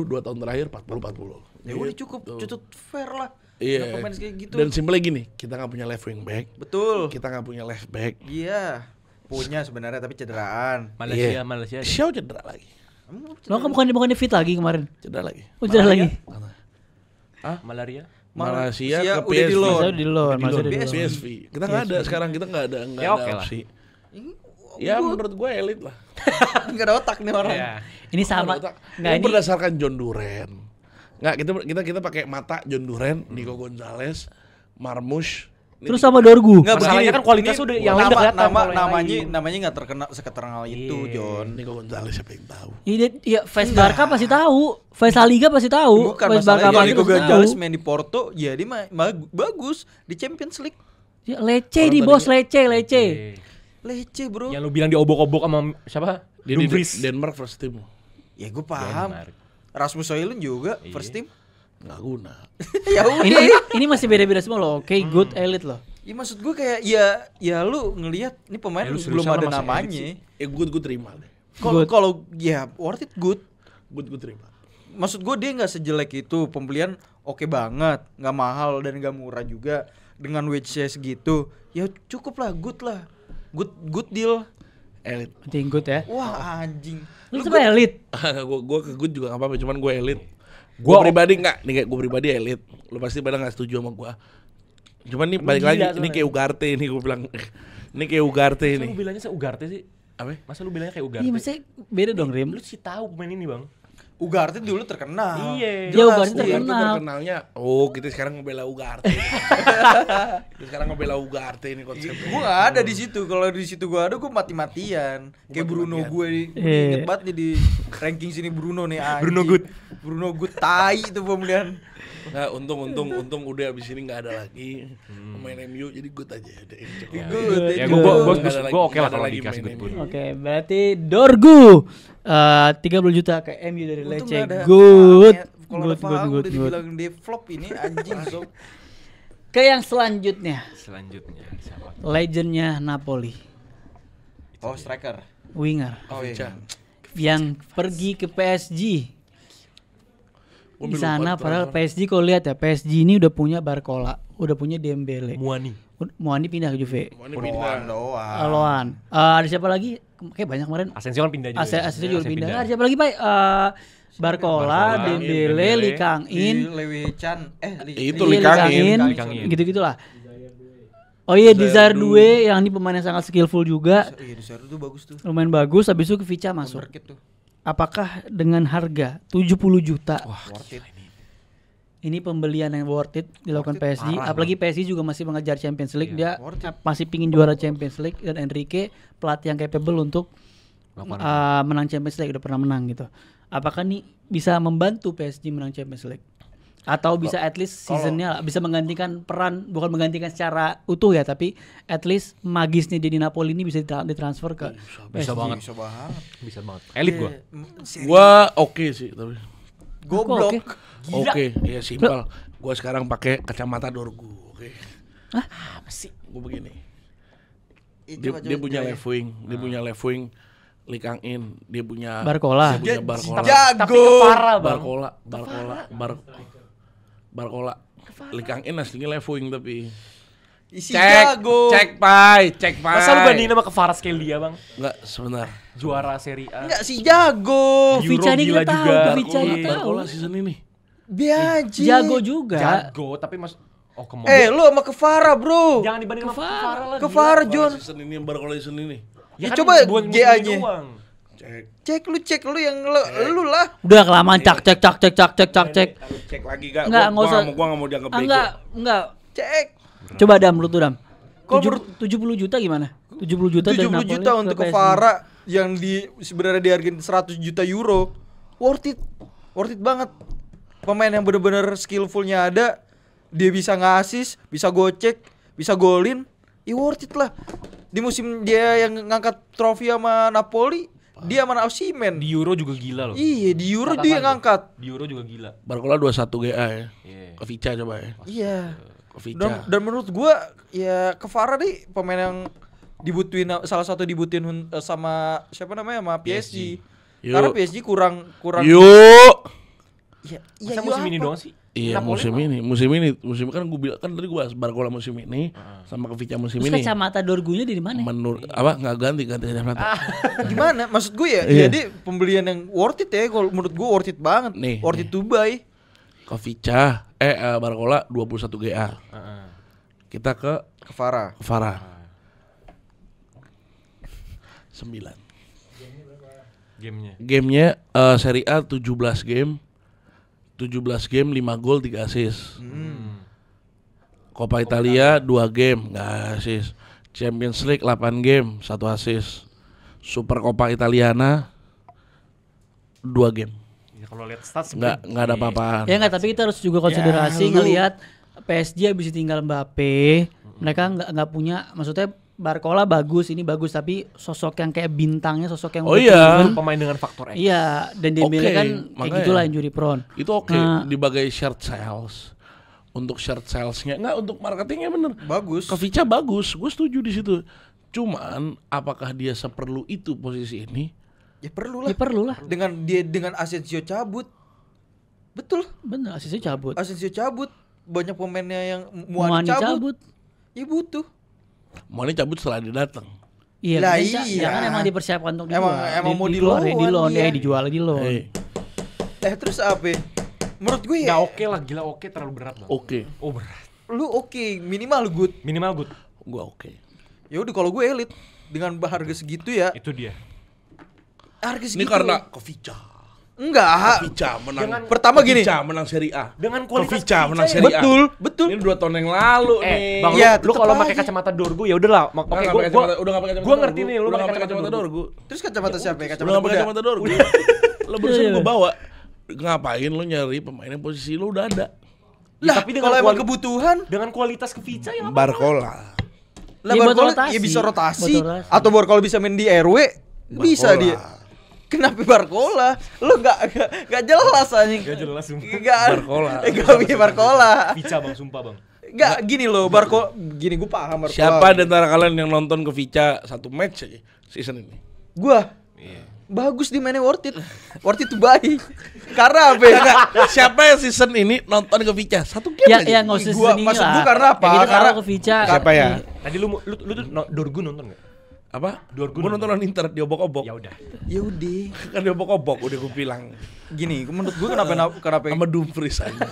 Speaker 2: 2 tahun terakhir 40.
Speaker 3: Ya udah cukup fair lah.
Speaker 2: Iya.
Speaker 3: Dengan pemain kayak gitu.
Speaker 2: Dan simpelnya gini, kita nggak punya left wing back.
Speaker 3: Betul.
Speaker 2: Kita nggak punya left back.
Speaker 3: Iya. Punya sebenarnya tapi cederaan.
Speaker 2: Iya.
Speaker 4: Malaysia.
Speaker 2: Xiao cedera lagi.
Speaker 1: Lo kan bukan fit lagi kemarin.
Speaker 2: Cedera lagi.
Speaker 1: Oh, cedera lagi.
Speaker 4: Malaria.
Speaker 2: Malaysia ke
Speaker 3: udah di
Speaker 2: PSV.
Speaker 3: loan.
Speaker 1: Masih di loan, masih di loan.
Speaker 2: PSV. Kita nggak ada sekarang, kita nggak ada
Speaker 4: Ya, oke lah.
Speaker 2: opsi. Ya menurut gue elit lah.
Speaker 3: Enggak ada otak nih orang.
Speaker 4: Iya.
Speaker 1: Ini sama.
Speaker 2: Nggak
Speaker 1: Enggak ini.
Speaker 2: berdasarkan John Duren. Nggak, kita pakai mata John Duren, Nico Gonzalez, Marmush.
Speaker 1: Terus sama Dorgu.
Speaker 3: Enggak
Speaker 4: Masalahnya kan kualitasnya udah yang lain udah kelihatan kalau yang
Speaker 3: namanya enggak terkenal seketerkenal itu, John.
Speaker 2: Nico Gonzalez siapa yang tahu?
Speaker 1: Iya, Fans Barca pasti tahu. Fans La Liga pasti tahu.
Speaker 3: Bukan
Speaker 1: Fans Barca
Speaker 3: masalahnya
Speaker 1: pasti
Speaker 3: Nico Gonzalez
Speaker 1: tahu.
Speaker 3: main di Porto, ya dia bagus di Champions League.
Speaker 1: Ya, Lecce di bos, Lecce.
Speaker 3: Lecce, Bro.
Speaker 4: Yang lu bilang diobok-obok sama siapa?
Speaker 2: Dia di
Speaker 4: Dumfries.
Speaker 2: Denmark first team.
Speaker 3: Ya gue paham.
Speaker 4: Denmark.
Speaker 3: Rasmus Højlund juga first team.
Speaker 2: Nggak guna.
Speaker 3: Ya udah.
Speaker 1: Ini masih beda-beda semua loh. Oke, good, elite loh.
Speaker 3: Ya maksud gue kayak ya lu ngelihat ini pemain
Speaker 4: Ya, lu
Speaker 3: belum
Speaker 4: seriusan
Speaker 3: ada
Speaker 4: masih
Speaker 3: namanya.
Speaker 2: Gue terima deh.
Speaker 3: Kalau ya worth it good.
Speaker 2: Gue terima.
Speaker 3: Maksud gue dia nggak sejelek itu, pembelian oke banget, nggak mahal dan nggak murah juga, dengan wage-nya segitu, ya cukup lah, good deal.
Speaker 2: Elit.
Speaker 1: Penting good ya.
Speaker 3: Wah anjing.
Speaker 1: Lu sama elite.
Speaker 2: gue ke good juga nggak apa-apa, cuman gue elit. Gue pribadi nggak, nih gue pribadi elit. Lu pasti pada nggak setuju sama gue. Cuman nih balik lagi, ini kayak Ugarte ini gue bilang. Ini kayak Ugarte ini.
Speaker 4: Lu bilangnya Ugarte sih?
Speaker 2: Apa?
Speaker 4: Masa lu bilangnya kayak Ugarte?
Speaker 1: Iya, maksudnya beda dong, Rim.
Speaker 4: Lu sih tahu pemain ini, Bang.
Speaker 3: Ugarte dulu terkenal.
Speaker 4: Iya.
Speaker 1: Ya Ugarte
Speaker 2: Itu
Speaker 1: terkenal.
Speaker 2: terkenalnya. Kita sekarang ngebela Ugarte. Kita sekarang ngebela Ugarte ini konsepnya.
Speaker 3: Gue gak ada di situ. Kalau di situ gue ada, gue mati-matian. Kayak Bruno gue inget banget nih di ranking sini Bruno nih. Bruno Good tai itu pembelian.
Speaker 2: Nah, untung udah abis ini nggak ada lagi pemain MU, jadi good aja.
Speaker 3: Good.
Speaker 4: Ya gue oke lah kalau dikasih good pun.
Speaker 1: Oke, berarti Dorgu 30 juta ke MU dari
Speaker 3: Untung
Speaker 1: Lecce.
Speaker 3: nggak ada
Speaker 1: Good.
Speaker 3: Kalau ada Faham udah dibilang dia flop ini anjing sob.
Speaker 1: Ke yang selanjutnya.
Speaker 4: Selanjutnya siapa?
Speaker 1: Legendnya Napoli.
Speaker 3: Oh, striker.
Speaker 1: Winger.
Speaker 3: Oh iya.
Speaker 1: Yang pergi ke PSG. Di sana padahal PSG kalau lihat ya, PSG ini udah punya Barcola, udah punya Dembele. Muani pindah ke Juve. Loan. Ada siapa lagi? Kayak banyak kemarin.
Speaker 4: Asensio kan pindah juga.
Speaker 1: Asensio juga pindah. Ada siapa lagi, Pak? Barcola, Dembele, Lee Kang-in.
Speaker 3: Lewi Chan.
Speaker 2: Itu Lee Kang-in.
Speaker 1: Gitu-gitulah. Oh iya, Desire Due yang ini pemain yang sangat skillful juga.
Speaker 3: Iya, Desire tuh bagus tuh.
Speaker 1: Lumayan bagus, habis itu ke Vica masuk. Apakah dengan harga 70 juta
Speaker 3: Worth it.
Speaker 1: ini pembelian yang worth it dilakukan PSG? Apalagi PSG juga masih mengejar Champions League, dia masih pingin juara Champions League, dan Enrique pelatih yang capable untuk menang Champions League, udah pernah menang gitu. Apakah nih bisa membantu PSG menang Champions League? Atau bisa at least seasonnya bisa menggantikan peran, bukan menggantikan secara utuh ya, tapi at least magisnya jadi Napoli ini bisa ditransfer ke
Speaker 4: Bisa banget. Elit gua.
Speaker 2: Gua oke sih tapi.
Speaker 3: Goblok.
Speaker 2: Oke, ya simpel. Gua sekarang pakai kacamata Dorgu, oke.
Speaker 4: Apa sih?
Speaker 2: Gua begini. Dia punya left wing, Lee Kang-in, dia punya
Speaker 1: Barcola.
Speaker 3: Jago.
Speaker 2: Barcola. Lee Kang-in aslinya left wing tapi.
Speaker 3: Cek
Speaker 2: Pai.
Speaker 4: Masa lu bandingin sama Kvarat Skelia, Bang?
Speaker 2: Enggak, sebentar.
Speaker 4: Juara Serie A.
Speaker 3: Enggak si jago.
Speaker 1: Vica ini
Speaker 4: gila
Speaker 1: nggak tahu,
Speaker 4: juga.
Speaker 1: Vica nggak tahu.
Speaker 2: Barcola season ini.
Speaker 3: Biaji.
Speaker 1: Jago juga.
Speaker 4: Jago, tapi come on.
Speaker 3: Lu sama Kvara, bro.
Speaker 4: Jangan dibandingin sama Kvara lah.
Speaker 3: Kvara, John.
Speaker 2: Season ini Barcola season ini.
Speaker 3: Ya coba GA-nya.
Speaker 2: Cek
Speaker 3: Cek lu yang lu lah.
Speaker 1: Udah kelamaan cek.
Speaker 2: Cek lagi gak?
Speaker 1: Enggak usah.
Speaker 2: Gua enggak mau dianggap bego.
Speaker 1: Enggak.
Speaker 3: Cek.
Speaker 1: Coba Dam, lu tuh Dam.
Speaker 3: Kalau
Speaker 1: 70 juta gimana? 70 juta dari
Speaker 3: 70
Speaker 1: Napoli
Speaker 3: juta untuk
Speaker 1: ke PSG.
Speaker 3: Kvara yang sebenarnya dihargain 100 juta euro. Worth it banget. Pemain yang bener-bener skillfulnya ada, dia bisa nge-assist, bisa gocek, bisa golin, worth it lah. Di musim dia yang ngangkat trofi sama Napoli, dia sama Osimhen.
Speaker 4: Di Euro juga gila loh.
Speaker 3: Iya, di Euro dia ngangkat.
Speaker 4: Di Euro juga gila.
Speaker 2: Barcola 21 GA ya.
Speaker 4: Iya.
Speaker 2: Ke Vica coba ya.
Speaker 3: Iya.
Speaker 2: Ke Vica.
Speaker 3: Dan menurut gua ya Kvara nih pemain yang salah satu dibutuhin sama siapa namanya sama PSG. Karena PSG kurang.
Speaker 2: Yuk.
Speaker 3: Iya,
Speaker 4: masa musim ini doang sih?
Speaker 2: Iya, musim ini kan gue bilang kan tadi gue bahas Barcola musim ini sama ke Vica musim
Speaker 1: Terus
Speaker 2: ini.
Speaker 1: kacamata Dorgunya dari mana?
Speaker 2: Menurut nggak ganti kacamata.
Speaker 3: Gimana? Maksud gue ya, jadi pembelian yang worth it ya. Kalau menurut gue worth it banget. Worth it to buy.
Speaker 2: Ke Vica, Barcola 21 GA. Kita ke
Speaker 3: Kvara.
Speaker 2: 9.
Speaker 4: Gamenya
Speaker 2: Serie A 17 game. 17 game 5 gol 3 assist. Coppa Italia 2 game enggak assist. Champions League 8 game 1 assist. Super Coppa Italiana 2 game.
Speaker 4: Ya, kalau lihat stats
Speaker 2: enggak ada apa-apaan.
Speaker 1: Ya enggak, tapi kita harus juga konsiderasi ngelihat PSG habis ditinggal Mbappe. Mereka enggak punya, maksudnya Barcola bagus, ini bagus, tapi sosok yang kayak bintangnya, sosok yang
Speaker 4: pemain dengan faktor X.
Speaker 1: Iya, dan Dembele kan kayak gitulah injury prone.
Speaker 2: Itu dibagai shirt sales. Untuk shirt salesnya, enggak untuk marketingnya bener.
Speaker 3: Bagus.
Speaker 2: Ke Vica bagus, gue setuju di situ. Cuman apakah dia seperlu itu posisi ini?
Speaker 3: Ya perlu lah. Dengan Asensio cabut. Betul.
Speaker 1: Bener, Asensio cabut. Banyak pemainnya yang
Speaker 3: Muani cabut. Ya butuh.
Speaker 2: Muani cabut setelah dia datang.
Speaker 1: Iya, ya kan emang dipersiapkan untuk dijual.
Speaker 3: Emang mau di loan
Speaker 1: dijual di loan.
Speaker 3: Terus apa? Menurut gue
Speaker 4: ya oke lah, gila terlalu berat lah.
Speaker 2: Oke.
Speaker 4: Oh berat.
Speaker 3: Lu oke, minimal good.
Speaker 2: Gua oke.
Speaker 3: Ya udah kalau gue elit dengan harga segitu ya.
Speaker 4: Itu dia.
Speaker 3: Harga
Speaker 2: Ini
Speaker 3: segitu.
Speaker 2: karena Kovica.
Speaker 3: Enggak.
Speaker 2: Kovica menang.
Speaker 3: Pertama gini.
Speaker 2: Kovica menang Serie A.
Speaker 4: Dengan kualitas
Speaker 2: Kovica menang
Speaker 4: ya.
Speaker 2: Serie A.
Speaker 3: Betul.
Speaker 2: Ini 2 tahun yang lalu nih.
Speaker 4: Bang,
Speaker 3: Ya,
Speaker 4: lu
Speaker 3: tetep
Speaker 4: kalau
Speaker 3: aja.
Speaker 4: pakai kacamata Dorgu ya udahlah. Oke,
Speaker 2: Nggak
Speaker 4: gua
Speaker 2: pakai kacamata- udah nggak pakai kacamata
Speaker 4: gua
Speaker 2: Dorgu.
Speaker 4: ngerti nih lu
Speaker 2: Udah nggak
Speaker 4: pakai
Speaker 2: pakai kacamata Dorgu.
Speaker 3: Terus kacamata siapa ya?
Speaker 2: Udah
Speaker 3: Kacamata
Speaker 2: nggak pakai
Speaker 3: kuda.
Speaker 2: kacamata Dorgu. Lo barusan gue bawa. Ngapain lo nyari pemain yang posisi lo udah ada?
Speaker 3: Lah,
Speaker 4: tapi dengan
Speaker 3: kalau emang
Speaker 4: kuali-
Speaker 3: kebutuhan,
Speaker 4: dengan kualitas Kovica ya apa?
Speaker 2: Barcola.
Speaker 3: lah
Speaker 1: Ya, buat
Speaker 3: Barcola
Speaker 1: rotasi.
Speaker 3: ya bisa rotasi.
Speaker 1: Buat rotasi.
Speaker 3: Atau Barcola bisa main di RW, bisa
Speaker 2: Barcola.
Speaker 3: dia. Kenapa Barcola? Lo enggak jelas anjing.
Speaker 4: Gak jelas sumpah.
Speaker 3: Enggak.
Speaker 2: Barcola.
Speaker 3: Enggak bisa Barcola.
Speaker 4: Kovica Bang, sumpah Bang.
Speaker 3: Enggak gini loh, Barcola. Gini gue paham Barcola.
Speaker 2: Siapa di antara kalian yang nonton Kovica 1 match aja season ini?
Speaker 3: Gua.
Speaker 4: Iya.
Speaker 3: Bagus di mainnya worth it. Worth it to buy. Karena apa ya?
Speaker 2: Siapa yang season ini nonton Kovica 1 game
Speaker 1: Ya,
Speaker 2: aja?
Speaker 1: ya nggak usah
Speaker 3: Gua-
Speaker 1: season ini
Speaker 3: maksud
Speaker 1: lah.
Speaker 3: gua karena apa?
Speaker 1: Kayak gitu
Speaker 3: Karena-
Speaker 1: kalau ke Vica.
Speaker 2: Siapa ya?
Speaker 4: Tadi lu tuh Dorgu nonton enggak?
Speaker 2: Apa?
Speaker 4: Dorgu
Speaker 2: Gue nonton Inter diobok-obok.
Speaker 4: Ya udah.
Speaker 3: Ya udah.
Speaker 2: Kan diobok-obok udah gue bilang.
Speaker 3: Gini, menurut gua kenapa
Speaker 2: Sama Dumfries aja.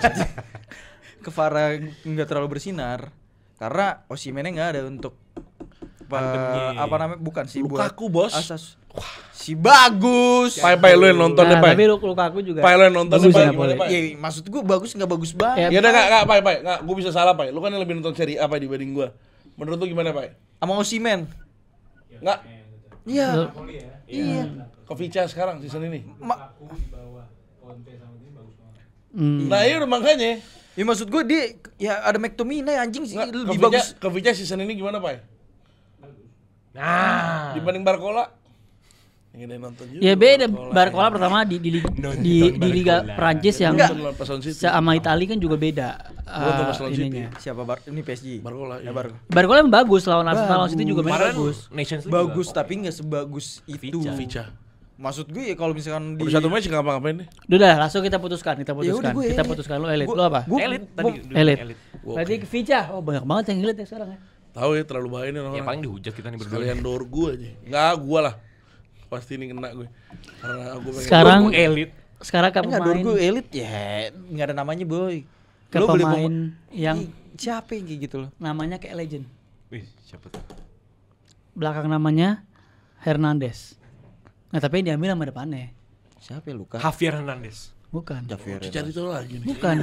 Speaker 3: ke Farah nggak terlalu bersinar karena Osimhennya nggak ada untuk
Speaker 4: Tandemnya.
Speaker 3: apa namanya bukan sih
Speaker 2: Lukaku,
Speaker 3: buat
Speaker 2: bos.
Speaker 3: asas si bagus
Speaker 2: Pai lu yang nonton deh,
Speaker 1: Nah,
Speaker 2: Pai.
Speaker 1: tapi Lukaku juga.
Speaker 2: Pai lu yang nonton
Speaker 1: bagus
Speaker 2: deh, Pai.
Speaker 1: ya,
Speaker 2: Gimana,
Speaker 1: boleh.
Speaker 2: Pai?
Speaker 3: ya maksud gua bagus nggak bagus banget
Speaker 2: Ya udah enggak, Pai, enggak, gue bisa salah, Pai. Lu kan yang lebih nonton Serie A, Pai, dibanding gua. Menurut lu gimana, Pai?
Speaker 3: sama Osimhen
Speaker 2: Enggak.
Speaker 3: iya iya
Speaker 2: Kovica sekarang season ini.
Speaker 1: Hmm.
Speaker 2: Nah, iya udah makanya.
Speaker 3: ya maksud gua dia ya ada McTominay anjing sih
Speaker 2: Enggak,
Speaker 3: lebih
Speaker 2: Kovica,
Speaker 3: bagus
Speaker 2: Kovica season ini gimana, Pai?
Speaker 4: Nah,
Speaker 2: Dibanding Barcola? Yang ada yang nonton juga.
Speaker 1: Ya beda. Barcola pertama di Liga
Speaker 4: Barcola.
Speaker 1: Prancis yang
Speaker 2: Nonton lawan Pason City.
Speaker 1: sama Italia kan juga beda.
Speaker 2: Gua nonton pas lawan City.
Speaker 1: ininya.
Speaker 3: siapa ini PSG
Speaker 2: Barcola,
Speaker 3: ya
Speaker 2: iya.
Speaker 1: Barcola yang bagus lawan Arsenal, lawan City juga main
Speaker 4: kemarin
Speaker 1: bagus.
Speaker 4: Nations League
Speaker 3: bagus
Speaker 4: juga.
Speaker 3: tapi nggak sebagus itu
Speaker 2: Kovica.
Speaker 3: maksud gue ya kalau misalkan di
Speaker 2: Udah 1 match enggak ngapa-ngapain nih.
Speaker 1: Udah langsung kita putuskan,
Speaker 3: Ya udah, gue
Speaker 1: kita
Speaker 3: elit.
Speaker 1: putuskan lu elit.
Speaker 3: Gua-
Speaker 1: Lu apa?
Speaker 3: gua-
Speaker 4: Elit tadi.
Speaker 1: Elit.
Speaker 2: Gua
Speaker 1: Berarti ke Vica. Oh, banyak banget yang elit ya sekarang ya.
Speaker 2: Tahu ya terlalu bahaya nih
Speaker 4: Ya
Speaker 2: orang.
Speaker 4: paling dihujat kita nih berdua.
Speaker 2: Sekalian Dorgu aja. Enggak, gua lah. Pasti ini kena gue. Karena gue pengen
Speaker 1: Sekarang
Speaker 4: Dorgu elit.
Speaker 1: Sekarang ke
Speaker 3: nggak
Speaker 1: pemain
Speaker 3: Dorgu elit ya nggak ada namanya boy
Speaker 1: ke
Speaker 3: Lo beli
Speaker 1: pemain yang
Speaker 3: siapa yang kayak gitu loh
Speaker 1: namanya kayak legend.
Speaker 4: Wih, siapa tuh?
Speaker 1: Belakang namanya Hernandez. Nah, tapi yang diambil sama depannya.
Speaker 3: siapa ya Luka
Speaker 4: Javier Hernandez.
Speaker 1: Bukan.
Speaker 2: cari itu lagi nih.
Speaker 1: Bukan.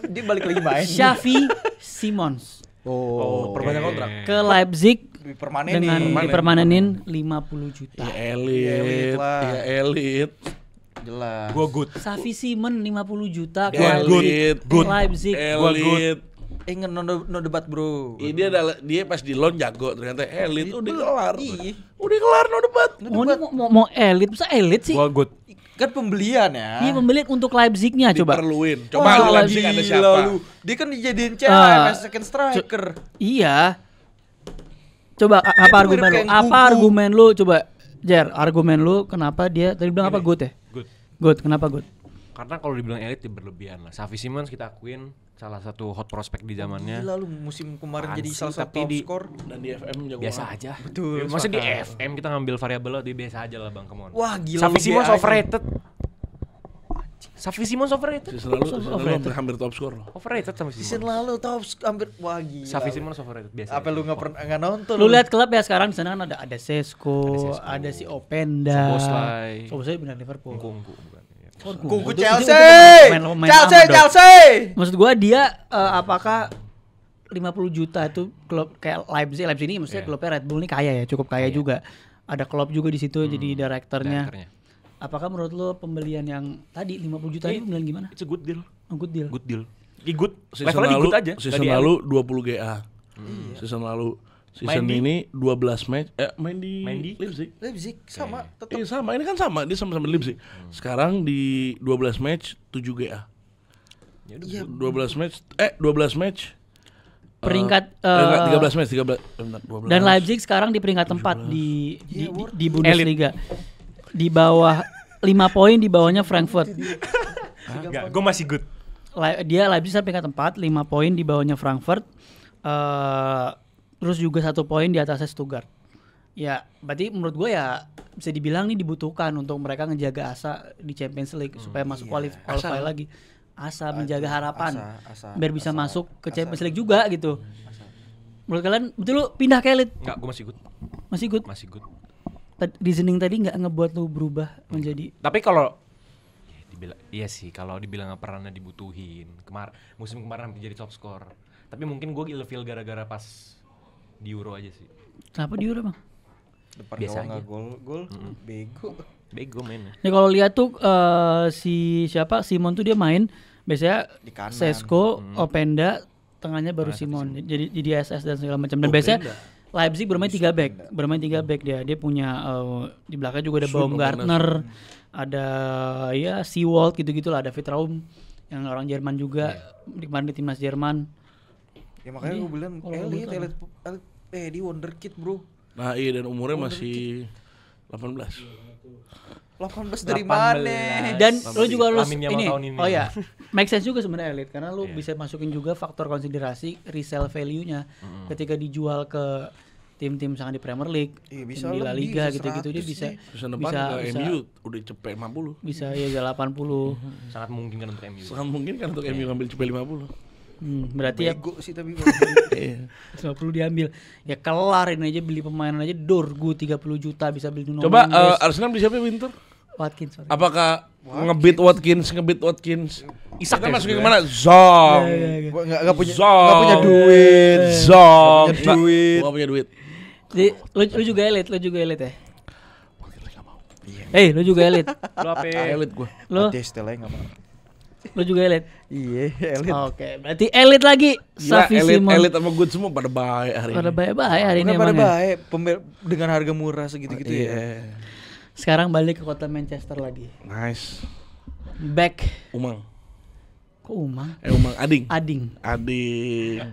Speaker 3: dia balik lagi main
Speaker 1: Xavi Simons
Speaker 3: oh
Speaker 2: Perpanjang kontrak.
Speaker 1: ke Leipzig
Speaker 3: permanen
Speaker 1: dengan
Speaker 3: nih
Speaker 1: dipermanenin 50 juta.
Speaker 2: Ya elit.
Speaker 3: lah.
Speaker 2: Ya elit.
Speaker 3: jelas
Speaker 4: Gua good.
Speaker 1: Xavi Simons 50 juta ke
Speaker 2: Ya elit.
Speaker 1: Leipzig.
Speaker 2: Elit.
Speaker 3: no debat bro
Speaker 2: Dia pas di loan jago ternyata elit udah kelar.
Speaker 3: Iya.
Speaker 2: Udah kelar no debat.
Speaker 1: Oh, ini mau elit, masa elit sih?
Speaker 4: Gua good.
Speaker 3: kan pembelian ya
Speaker 1: Iya, pembelian untuk Leipzignya coba.
Speaker 2: Diperluin.
Speaker 3: Wah,
Speaker 2: Coba lu Leipzig ada
Speaker 3: gila
Speaker 2: siapa?
Speaker 3: lu. Dia kan dijadiin
Speaker 1: Ah.
Speaker 3: CMS second striker.
Speaker 1: Iya. Coba apa
Speaker 3: tuh
Speaker 1: argumen
Speaker 3: mirip
Speaker 1: lu?
Speaker 3: kayak
Speaker 1: Apa
Speaker 3: Nkunku.
Speaker 1: argumen lu coba? Jer, argumen lu kenapa dia tadi bilang apa good ya?
Speaker 4: Good.
Speaker 1: Good, kenapa good?
Speaker 4: Karena kalau dibilang elit ya berlebihan lah. Xavi Simons kita akuin salah satu hot prospect di zamannya.
Speaker 3: Gila lu musim kemarin jadi
Speaker 4: Ansi,
Speaker 3: salah satu
Speaker 4: tapi
Speaker 3: top
Speaker 4: di-
Speaker 3: skor.
Speaker 2: Dan di FM jago
Speaker 4: Biasa
Speaker 2: banget.
Speaker 4: aja.
Speaker 3: Betul,
Speaker 4: Maksudnya di
Speaker 3: sepakat.
Speaker 4: FM kita ngambil variabel lo di biasa aja lah Bang, come on.
Speaker 3: Wah, gila
Speaker 4: Xavi
Speaker 3: lu
Speaker 4: Simons
Speaker 3: BA.
Speaker 4: overrated. Xavi Simons overrated.
Speaker 2: Season lalu hampir top score loh.
Speaker 4: Overrated sama
Speaker 3: Season
Speaker 4: Simons.
Speaker 3: lalu top hampir wah gila.
Speaker 4: Xavi Simons overrated biasa.
Speaker 3: Apa lu nggak nonton?
Speaker 1: Lu lihat klub ya sekarang di sana kan ada Sesko, ada si Openda.
Speaker 4: Szoboszlai.
Speaker 1: Szoboszlai benar Liverpool.
Speaker 4: Kungku bukan. Ya.
Speaker 3: Kungku
Speaker 1: Itu
Speaker 3: Chelsea.
Speaker 1: pemain
Speaker 3: Chelsea,
Speaker 1: lama dong.
Speaker 3: Chelsea.
Speaker 1: Maksud gua dia apakah 50 juta itu klub kayak Leipzig ini maksudnya
Speaker 4: Iya.
Speaker 1: klubnya Red Bull ini kaya ya, cukup kaya juga. Ada Klopp juga di situ jadi direkturnya.
Speaker 4: Direkturnya.
Speaker 1: Apakah menurut lo pembelian yang tadi 50 juta ini pembelian gimana?
Speaker 4: It's a good deal.
Speaker 1: Oh, good deal.
Speaker 4: Good deal. Di good.
Speaker 2: Season
Speaker 4: Levelnya di
Speaker 2: lalu,
Speaker 4: good aja.
Speaker 2: season
Speaker 4: nggak di
Speaker 2: lalu
Speaker 4: elit.
Speaker 2: 20 GA. Season lalu. Season
Speaker 4: Main di-
Speaker 2: ini 12 match main di
Speaker 4: Main di-
Speaker 2: Leipzig.
Speaker 3: Leipzig sama tetap.
Speaker 2: Iya sama, ini kan sama, dia sama-sama di Leipzig. Sekarang di 12 match 7 GA.
Speaker 4: Ya udah.
Speaker 3: Iya,
Speaker 2: 12 match.
Speaker 1: Peringkat
Speaker 2: 13 match, 13. Bentar, 12.
Speaker 1: dan Leipzig sekarang di peringkat 4 di Bundesliga. Di bawah 5 poin di bawahnya Frankfurt.
Speaker 4: Enggak, gue masih good.
Speaker 1: Dia Leipzig sampai peringkat 4, 5 poin di bawahnya Frankfurt. Terus juga 1 poin di atasnya Stuttgart. Ya, berarti menurut gue ya bisa dibilang nih dibutuhkan untuk mereka ngejaga asa di Champions League supaya masuk qualify lagi. Asa menjaga harapan
Speaker 3: asa,
Speaker 1: biar bisa masuk ke Champions League juga gitu. Menurut kalian betul lu pindah ke elit?
Speaker 4: Enggak, gue masih good.
Speaker 1: Masih good?
Speaker 4: Masih good.
Speaker 1: Reasoning tadi nggak ngebuat lu berubah menjadi.
Speaker 4: Tapi kalau iya sih, kalau dibilang perannya dibutuhin. Musim kemarin hampir jadi top score. Tapi mungkin gue ilfeel gara-gara pas di Euro aja sih.
Speaker 1: Kenapa di Euro, Bang?
Speaker 3: Depan
Speaker 4: Biasa
Speaker 3: gawang
Speaker 4: aja.
Speaker 3: nggak gol, bego
Speaker 4: Mainnya.
Speaker 1: Nih kalau lihat tuh si siapa Simon tuh dia main biasanya
Speaker 3: di kanan.
Speaker 1: Sesko, Openda, tengahnya baru Simon. Jadi SS dan segala macam. Dan biasanya Leipzig bermain 3 back dia punya di belakang juga ada Baumgartner, ada ya Seawald gitu-gitu lah, ada Vitraum yang orang Jerman juga kemarin di timnas Jerman.
Speaker 3: Ya makanya gue bilang elit di wonderkid bro.
Speaker 2: Nah iya, dan umurnya masih 18
Speaker 3: dari mana?
Speaker 1: Dan lu juga harus
Speaker 4: Lamin
Speaker 1: ini.
Speaker 4: tahun ini.
Speaker 1: Oh ya, make sense juga sebenarnya elit karena lu bisa masukin juga faktor konsiderasi resale value-nya ketika dijual ke tim-tim sangat di Premier League,
Speaker 3: bisa
Speaker 1: di La
Speaker 3: lebih,
Speaker 1: Liga
Speaker 3: bisa
Speaker 1: gitu-gitu dia
Speaker 3: 100
Speaker 1: bisa
Speaker 3: sih.
Speaker 2: Season depan ke MU udah cepet 50.
Speaker 1: bisa ya 80.
Speaker 4: Sangat mungkin kan untuk MU.
Speaker 2: Sangat mungkin kan untuk MU ngambil cepet 50.
Speaker 1: Berarti ya
Speaker 3: Bego sih tapi
Speaker 1: 50 diambil. Ya kelar ini aja beli pemain aja Dorgu 30 juta bisa beli Nuno
Speaker 2: Coba
Speaker 1: Mendes.
Speaker 2: Arsenal beli siapa winter?
Speaker 1: Watkins. sorry.
Speaker 2: Apakah ngebit Watkins?
Speaker 4: Isak
Speaker 2: Kita
Speaker 4: ya
Speaker 2: masukin
Speaker 4: sebenarnya.
Speaker 2: kemana? Zong.
Speaker 3: nggak punya
Speaker 2: Zong.
Speaker 3: nggak punya duit.
Speaker 2: Zong.
Speaker 3: Nggak punya duit.
Speaker 2: Nggak punya duit.
Speaker 1: Jadi, lu juga elit ya? Lu juga elit.
Speaker 4: Lu apa?
Speaker 2: Elit gua.
Speaker 1: Lu
Speaker 3: Stella nggak mau.
Speaker 1: lu juga elit.
Speaker 3: Iya elit.
Speaker 1: Oke, berarti elit lagi.
Speaker 2: Gila,
Speaker 1: Xavi
Speaker 2: elit
Speaker 1: Simon.
Speaker 2: sama good semua pada baik hari
Speaker 1: Pada
Speaker 2: ini.
Speaker 1: baik-baik hari ini
Speaker 3: Bukan pada
Speaker 1: emang ya.
Speaker 3: baik dengan harga murah segitu-gitu ya.
Speaker 1: Sekarang balik ke kota Manchester lagi.
Speaker 2: Nice.
Speaker 1: Back.
Speaker 2: Umang.
Speaker 1: Kok Umang?
Speaker 2: Umang Ading.
Speaker 1: Ading.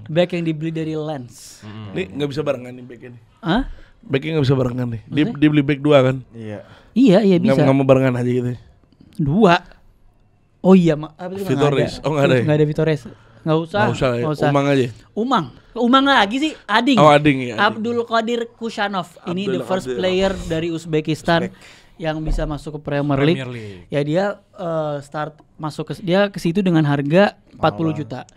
Speaker 1: Back yang dibeli dari Lens.
Speaker 2: Nih nggak bisa barengan nih backnya nih.
Speaker 1: Hah?
Speaker 2: Backnya nggak bisa barengan nih. Dia beli back 2 kan?
Speaker 3: Iya.
Speaker 1: Iya bisa.
Speaker 2: Nggak mau barengan aja gitu.
Speaker 1: 2. Oh iya,
Speaker 2: Vitores. Oh, nggak ada ya?
Speaker 1: Nggak ada Vitores. Nggak usah.
Speaker 2: Ya. Umang aja.
Speaker 1: Umang lagi sih, Ading.
Speaker 2: Oh Ading ya.
Speaker 1: Abdul Qadir Kushanov. Ini the first player dari Uzbekistan yang bisa masuk ke Premier League. Ya dia start masuk dia ke situ dengan harga 40 juta.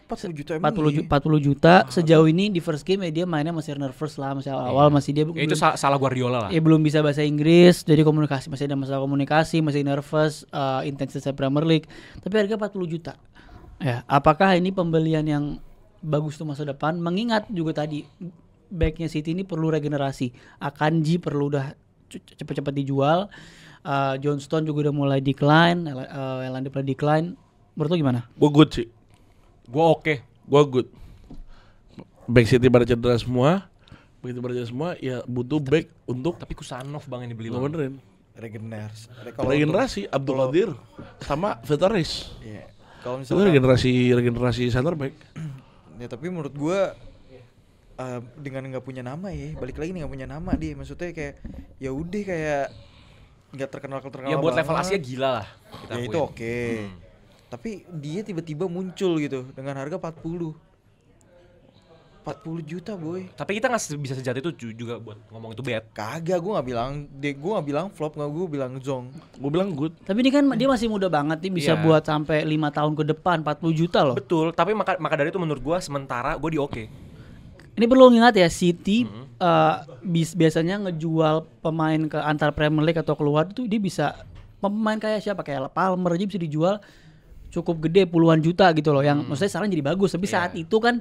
Speaker 3: 40 juta
Speaker 1: 40 juta sejauh ini di first game ya dia mainnya masih nervous lah, masih awal masih dia
Speaker 4: Itu salah Guardiola lah.
Speaker 1: ya belum bisa bahasa Inggris, jadi komunikasi masih ada masalah komunikasi, masih nervous, intensitas Premier League, tapi harga 40 juta. Ya, apakah ini pembelian yang bagus untuk masa depan? Mengingat juga tadi backnya City ini perlu regenerasi. Akanji perlu udah cepet-cepet dijual. John Stone juga udah mulai decline, Elanga mulai decline. Menurut lo gimana?
Speaker 2: Gue good sih.
Speaker 4: Gue oke.
Speaker 2: Gue good. Back City pada cedera semua. Begitu pada cedera semua, ya butuh back untuk
Speaker 4: Tapi Kusanov bang yang dibeli bang.
Speaker 2: benerin.
Speaker 3: Regenerasi.
Speaker 2: Regenerasi Abdul Qadir sama Vitores.
Speaker 3: Iya. Kalau
Speaker 2: Itu
Speaker 3: misalnya
Speaker 2: regenerasi center back.
Speaker 3: ya tapi menurut gua dengan nggak punya nama ya, balik lagi nih nggak punya nama dia, maksudnya kayak ya udah kayak nggak terkenal
Speaker 4: Ya buat level
Speaker 3: banget.
Speaker 4: Asia gila lah.
Speaker 3: Ya itu oke. Tapi dia tiba-tiba muncul gitu dengan harga 40 juta boy.
Speaker 4: Tapi kita nggak bisa sejati itu juga buat ngomong itu bad.
Speaker 3: Kagak, gue nggak bilang flop, nggak, gue bilang zong.
Speaker 2: Gue bilang good.
Speaker 1: Tapi ini kan dia masih muda banget nih, bisa
Speaker 4: Iya.
Speaker 1: buat sampai 5 tahun ke depan 40 juta loh.
Speaker 4: Betul. Tapi maka dari itu menurut gue sementara gue di oke.
Speaker 1: Ini perlu ingat ya, City biasanya ngejual pemain ke antar Premier League atau keluar tuh dia bisa pemain kayak siapa, kayak Palmer aja bisa dijual cukup gede puluhan juta gitu loh, yang maksudnya sekarang jadi bagus, tapi saat itu kan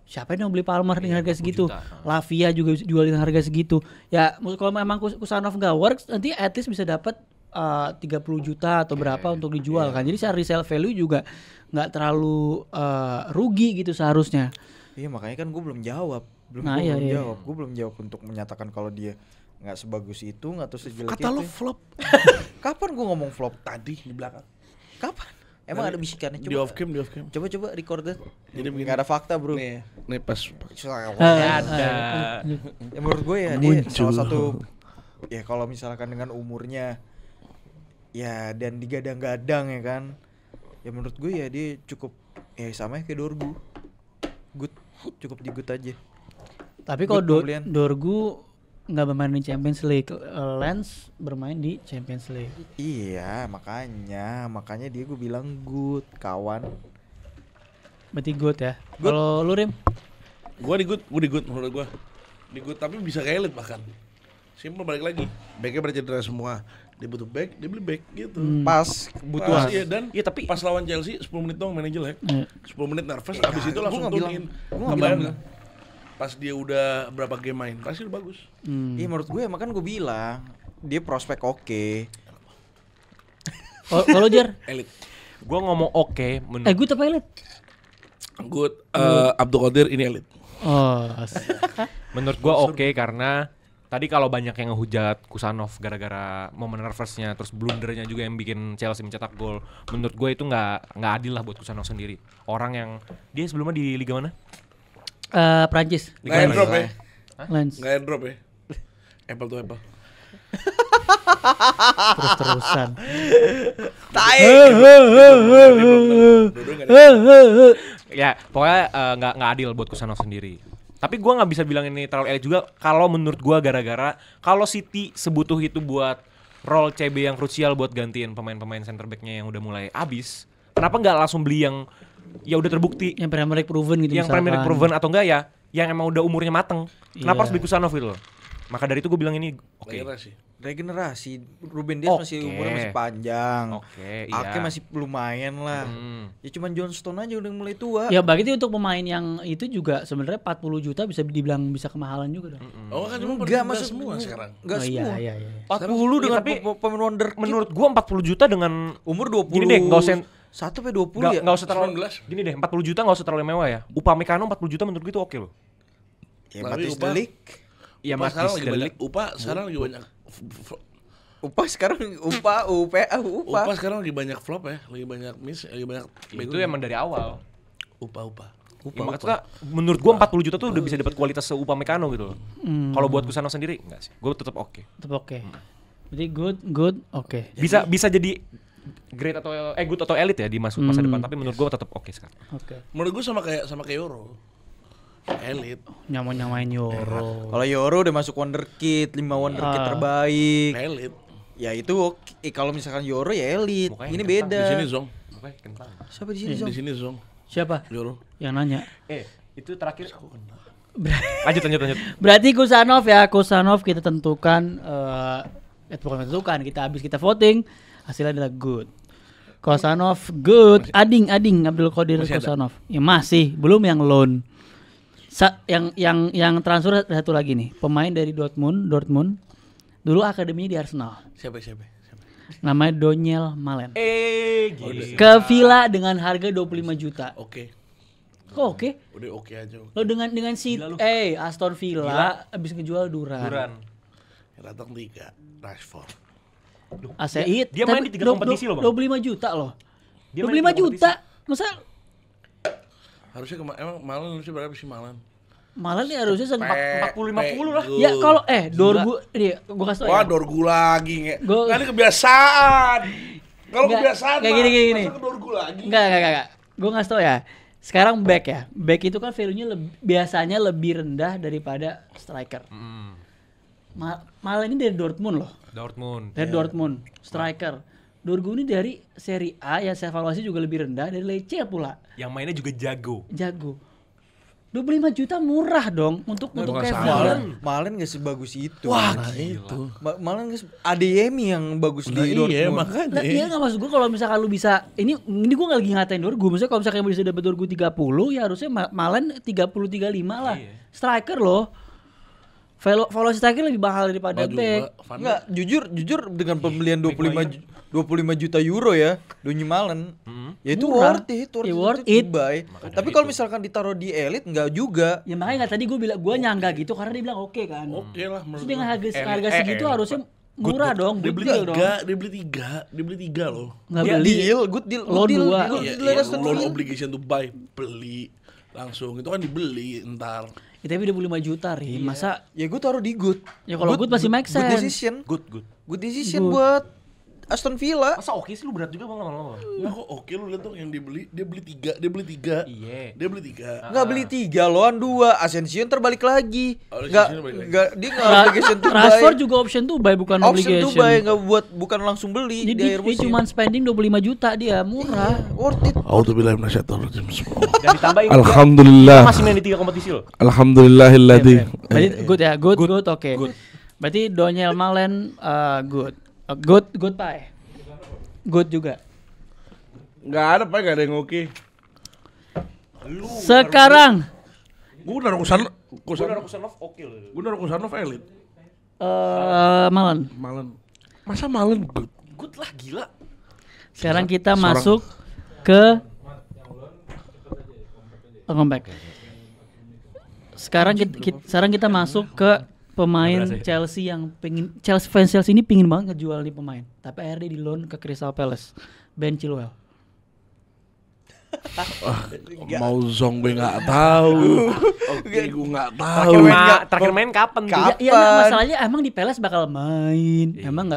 Speaker 1: siapa yang mau beli Palmer dengan harga segitu? Lavia juga jual dengan harga segitu. Ya kalau memang Kusanov nggak works, nanti at least bisa dapat 30 juta atau berapa untuk dijual kan. Jadi secara resale value juga nggak terlalu rugi gitu seharusnya.
Speaker 3: Iya makanya kan gue belum jawab. Gue belum jawab untuk menyatakan kalau dia nggak sebagus itu, nggak atau sejelek itu.
Speaker 2: Kata lo flop.
Speaker 3: Kapan gue ngomong flop?
Speaker 2: Tadi di belakang.
Speaker 3: Kapan? Emang ada bisikannya?
Speaker 2: Di off cam.
Speaker 3: Coba recorded.
Speaker 2: Jadi begini.
Speaker 3: Nggak ada fakta bro.
Speaker 2: Nih pas
Speaker 4: Ada.
Speaker 3: Ya menurut gue ya dia salah satu, ya kalau misalkan dengan umurnya ya dan digadang-gadang ya kan, ya menurut gue ya dia cukup ya sama kayak Dorgu, good, cukup di good aja.
Speaker 1: Tapi kalau
Speaker 3: Good pembelian.
Speaker 1: Dorgu nggak bermain di Champions League, Lens bermain di Champions League.
Speaker 3: Iya makanya dia gue bilang good kawan.
Speaker 1: Berarti good ya.
Speaker 3: Good.
Speaker 1: Kalau lu Rim?
Speaker 2: Gue di good menurut gue. Di good tapi bisa ke elit bahkan. Simple balik lagi. Backnya pada cedera semua. Dia butuh back, dia beli back gitu.
Speaker 3: Pas kebutuhan.
Speaker 2: Iya dan
Speaker 4: Iya, tapi
Speaker 2: pas lawan Chelsea 10 menit doang mainnya jelek. 10 menit nervous abis itu langsung
Speaker 3: nggak bilang-
Speaker 2: tunin.
Speaker 3: gua nggak
Speaker 2: Kebayang
Speaker 3: bilang-
Speaker 2: nggak? Pas dia udah berapa game main, pasti udah bagus.
Speaker 3: Iya menurut gue makan gue bilang dia prospek oke.
Speaker 1: Kalau Jer,
Speaker 2: Elit.
Speaker 4: Gua ngomong oke menurut
Speaker 1: gue apa elit?
Speaker 2: Good. Abdul Qadir ini elit.
Speaker 1: Oh,
Speaker 4: menurut gua oke karena tadi kalau banyak yang ngehujat Kusanov gara-gara momen nervousnya terus blundernya juga yang bikin Chelsea mencetak gol. Menurut gue itu nggak adil lah buat Kusanov sendiri. Orang yang dia sebelumnya di liga mana?
Speaker 1: Prancis,
Speaker 2: Nggak airdrop ya?
Speaker 1: Lens,
Speaker 2: Nggak airdrop ya? Apple to Apple.
Speaker 1: terus-terusan.
Speaker 4: Ya pokoknya nggak adil buat Kusanov sendiri. Tapi gua nggak bisa bilang ini terlalu elit juga kalau menurut gua gara-gara kalau City sebutuh itu buat role CB yang krusial buat gantiin pemain-pemain center back-nya yang udah mulai habis. Kenapa nggak langsung beli yang ya udah terbukti,
Speaker 1: Yang Premier League proven gitu
Speaker 4: yang
Speaker 1: misalkan.
Speaker 4: Premier League proven atau enggak ya, yang emang udah umurnya mateng. Kenapa
Speaker 1: Iya.
Speaker 4: harus beli Kusanov gitu loh? Maka dari itu gue bilang ini oke.
Speaker 2: Regenerasi.
Speaker 3: Regenerasi Ruben Dias masih
Speaker 4: Oke.
Speaker 3: umurnya masih panjang.
Speaker 4: Oke, iya.
Speaker 3: Ake masih lumayan lah. Ya cuman John Stone aja udah mulai tua.
Speaker 1: Ya berarti untuk pemain yang itu juga sebenarnya 40 juta bisa dibilang bisa kemahalan juga dong.
Speaker 2: Oh kan cuma
Speaker 3: Enggak
Speaker 2: pada
Speaker 3: masuk
Speaker 2: semua sekarang.
Speaker 3: Enggak
Speaker 1: Oh,
Speaker 3: semua.
Speaker 1: iya.
Speaker 3: 40 dengan
Speaker 4: tapi
Speaker 3: pemain wonder
Speaker 4: Menurut gua 40 juta dengan
Speaker 3: umur 20.
Speaker 4: Gini deh, nggak usah
Speaker 3: 1 sampai 20 ya.
Speaker 4: nggak usah terlalu
Speaker 2: 19.
Speaker 4: gini deh, 40 juta nggak usah terlalu mewah ya. Upamecano 40 juta menurut gue itu oke loh.
Speaker 3: Ya
Speaker 2: Tapi
Speaker 3: Matis
Speaker 2: Upah-
Speaker 3: Delik.
Speaker 4: Iya
Speaker 2: Upah sekarang
Speaker 4: Matis
Speaker 2: lagi banyak.
Speaker 4: Delik.
Speaker 2: Upah sekarang lagi banyak.
Speaker 3: Upah sekarang Upah
Speaker 2: Upah sekarang lagi banyak flop ya, lagi banyak miss, lagi banyak
Speaker 4: Itu emang dari awal.
Speaker 2: upah.
Speaker 4: Ya, maksudnya menurut gua 40 juta tuh udah bisa dapat kualitas Upamecano gitu loh. Kalau buat Kusanov sendiri enggak sih. Gue tetap oke.
Speaker 1: Tetap oke. Jadi good, oke.
Speaker 4: Bisa jadi great atau good atau elite ya di masa depan, tapi menurut gua tetap oke sekarang.
Speaker 1: Oke.
Speaker 2: Menurut gue sama kayak Euro. Elit.
Speaker 1: Nyamain Euro.
Speaker 3: Kalau Euro udah masuk wonderkid, 5 wonderkid terbaik.
Speaker 2: Elit.
Speaker 3: Ya itu oke. Kalau misalkan Euro ya elit.
Speaker 4: Mukanya
Speaker 3: Ini
Speaker 4: kentang.
Speaker 3: beda.
Speaker 2: Di sini Zong.
Speaker 4: Oke, kentang.
Speaker 3: Siapa di sini,
Speaker 2: Di
Speaker 3: Zong?
Speaker 2: sini Zong.
Speaker 1: Siapa
Speaker 2: Euro.
Speaker 1: yang nanya?
Speaker 4: Itu terakhir lanjut.
Speaker 1: Berarti Kusanov kita tentukan bukan tentukan, kita voting, hasilnya adalah good. Kusanov good, Ading Abdul Qadir
Speaker 2: Masih ada?
Speaker 1: Kusanov. Ya masih, belum yang loan. Yang transfer ada satu lagi nih, pemain dari Dortmund. Dulu akademinya di Arsenal.
Speaker 2: Siapa?
Speaker 1: Namanya Donyel Malen.
Speaker 4: gila.
Speaker 1: Ke Villa dengan harga 25 juta.
Speaker 2: Oke.
Speaker 1: Kok oke?
Speaker 2: Udah oke aja.
Speaker 1: Lo dengan si Aston Villa habis ngejual Duran.
Speaker 2: Yang datang 3 Rashford.
Speaker 1: ACI
Speaker 4: Dia main di 3 kompetisi loh, Bang.
Speaker 1: 25 juta loh.
Speaker 4: Dia main di
Speaker 1: 25
Speaker 4: 3
Speaker 1: juta. Masa
Speaker 2: Harusnya emang Malan harusnya berapa sih Malan?
Speaker 1: malah nih harusnya
Speaker 4: 40-50 lah.
Speaker 1: Ya kalau Dorgu ini gua kasih tau
Speaker 2: Wah,
Speaker 1: ya.
Speaker 2: Dorgu lagi nge.
Speaker 1: Gua-
Speaker 2: Nah, ini kebiasaan. Kalau
Speaker 1: Nggak,
Speaker 2: kebiasaan
Speaker 1: kayak
Speaker 2: mah,
Speaker 1: gini.
Speaker 2: masa ke Dorgu lagi.
Speaker 1: Enggak. Gua ngasih tau ya. Sekarang back ya. Back itu kan value-nya biasanya lebih rendah daripada striker. Malah ini dari Dortmund loh.
Speaker 4: Dortmund.
Speaker 1: Dari Dortmund, striker. Dorgu ini dari Serie A yang saya evaluasi juga lebih rendah dari Lecce pula.
Speaker 4: Yang mainnya juga jago.
Speaker 1: Jago. 25 juta murah dong untuk
Speaker 2: nggak
Speaker 1: Kevin.
Speaker 3: Malen gak sebagus itu.
Speaker 2: Wah, itu.
Speaker 3: Malen Adeyemi yang bagus
Speaker 2: Nah,
Speaker 3: di
Speaker 2: iya,
Speaker 3: Dortmund.
Speaker 2: makanya.
Speaker 1: Nah, iya nggak maksud gue kalau misalkan lu bisa ini gue nggak lagi ngatain Dorgu, maksudnya kalau misalkan bisa dapat Dorgu 30 ya harusnya Malen 30-35 lah.
Speaker 4: Iya.
Speaker 1: Striker loh. Valuasi striker lebih mahal daripada
Speaker 2: Baju
Speaker 1: back.
Speaker 2: Van
Speaker 3: Enggak, jujur dengan pembelian 25 juta euro ya, Donny Malen. Ya itu
Speaker 1: Murah.
Speaker 3: worth
Speaker 1: Ya,
Speaker 3: it,
Speaker 1: worth
Speaker 3: itu
Speaker 1: it.
Speaker 3: buy. Tapi kalau misalkan ditaruh di elit enggak juga.
Speaker 1: Ya makanya nggak tadi gue nyangga gitu karena dia bilang oke kan.
Speaker 2: Oke lah
Speaker 1: Terus
Speaker 2: menurut
Speaker 1: dengan
Speaker 2: gue.
Speaker 1: harga segitu harusnya murah dong,
Speaker 2: Dia
Speaker 1: good
Speaker 2: beli
Speaker 1: deal dong.
Speaker 2: 3, dia beli 3 loh.
Speaker 1: Nggak
Speaker 3: Good
Speaker 1: beli.
Speaker 3: deal, good deal.
Speaker 1: Loan
Speaker 3: good deal,
Speaker 1: 2.
Speaker 3: good
Speaker 2: Iya,
Speaker 3: deal Aston
Speaker 2: loan
Speaker 3: Villa.
Speaker 2: obligation to buy, beli langsung. Itu kan dibeli entar.
Speaker 1: Ya, tapi 25 juta Ri. Masa
Speaker 3: Ya gue taruh di good.
Speaker 1: ya kalau good masih make
Speaker 3: Good
Speaker 1: sense.
Speaker 3: decision.
Speaker 4: Good.
Speaker 3: Good decision buat Aston Villa.
Speaker 4: Masa oke sih lu berat juga Bang lama-lama.
Speaker 2: Enggak kok oke lu lihat dong yang dia beli 3.
Speaker 4: Iya.
Speaker 2: Dia beli 3.
Speaker 3: Enggak beli 3 loan 2. Asensio terbalik lagi.
Speaker 2: Oh,
Speaker 3: Enggak
Speaker 2: Asensio balik lagi.
Speaker 3: enggak dia enggak obligation to buy.
Speaker 1: Rashford juga option to buy bukan
Speaker 3: Option to
Speaker 1: obligation.
Speaker 3: buy enggak bukan langsung beli
Speaker 1: Jadi
Speaker 3: di akhir
Speaker 1: dia
Speaker 3: musim.
Speaker 1: cuma spending 25 juta dia, murah.
Speaker 3: Worth it.
Speaker 2: Auzubillahi minasyaitonir rajim.
Speaker 4: Dan ditambah ini
Speaker 2: Alhamdulillah.
Speaker 4: masih main di 3 kompetisi loh.
Speaker 2: Alhamdulillahilladzi.
Speaker 1: Berarti good ya, good oke. Berarti Daniel Malen good. Good Pak. Good juga.
Speaker 2: Enggak ada Pak, enggak ada yang oke.
Speaker 1: Sekarang
Speaker 2: Gua udah Kusanov
Speaker 4: oke loh.
Speaker 2: Gua udah Kusanov elit.
Speaker 1: Malen.
Speaker 2: Masa Malen good?
Speaker 4: Good lah gila.
Speaker 1: Sekarang kita masuk ke comeback. Sekarang kita masuk ke pemain Chelsea yang fans Chelsea ini pingin banget ngejual nih pemain, tapi akhirnya di loan ke Crystal Palace. Ben Chilwell.
Speaker 2: Mau Zong gue nggak tahu. Oke, gue nggak tahu.
Speaker 4: Terakhir main kapan tuh?
Speaker 1: Ya masalahnya emang di Palace bakal main. Emang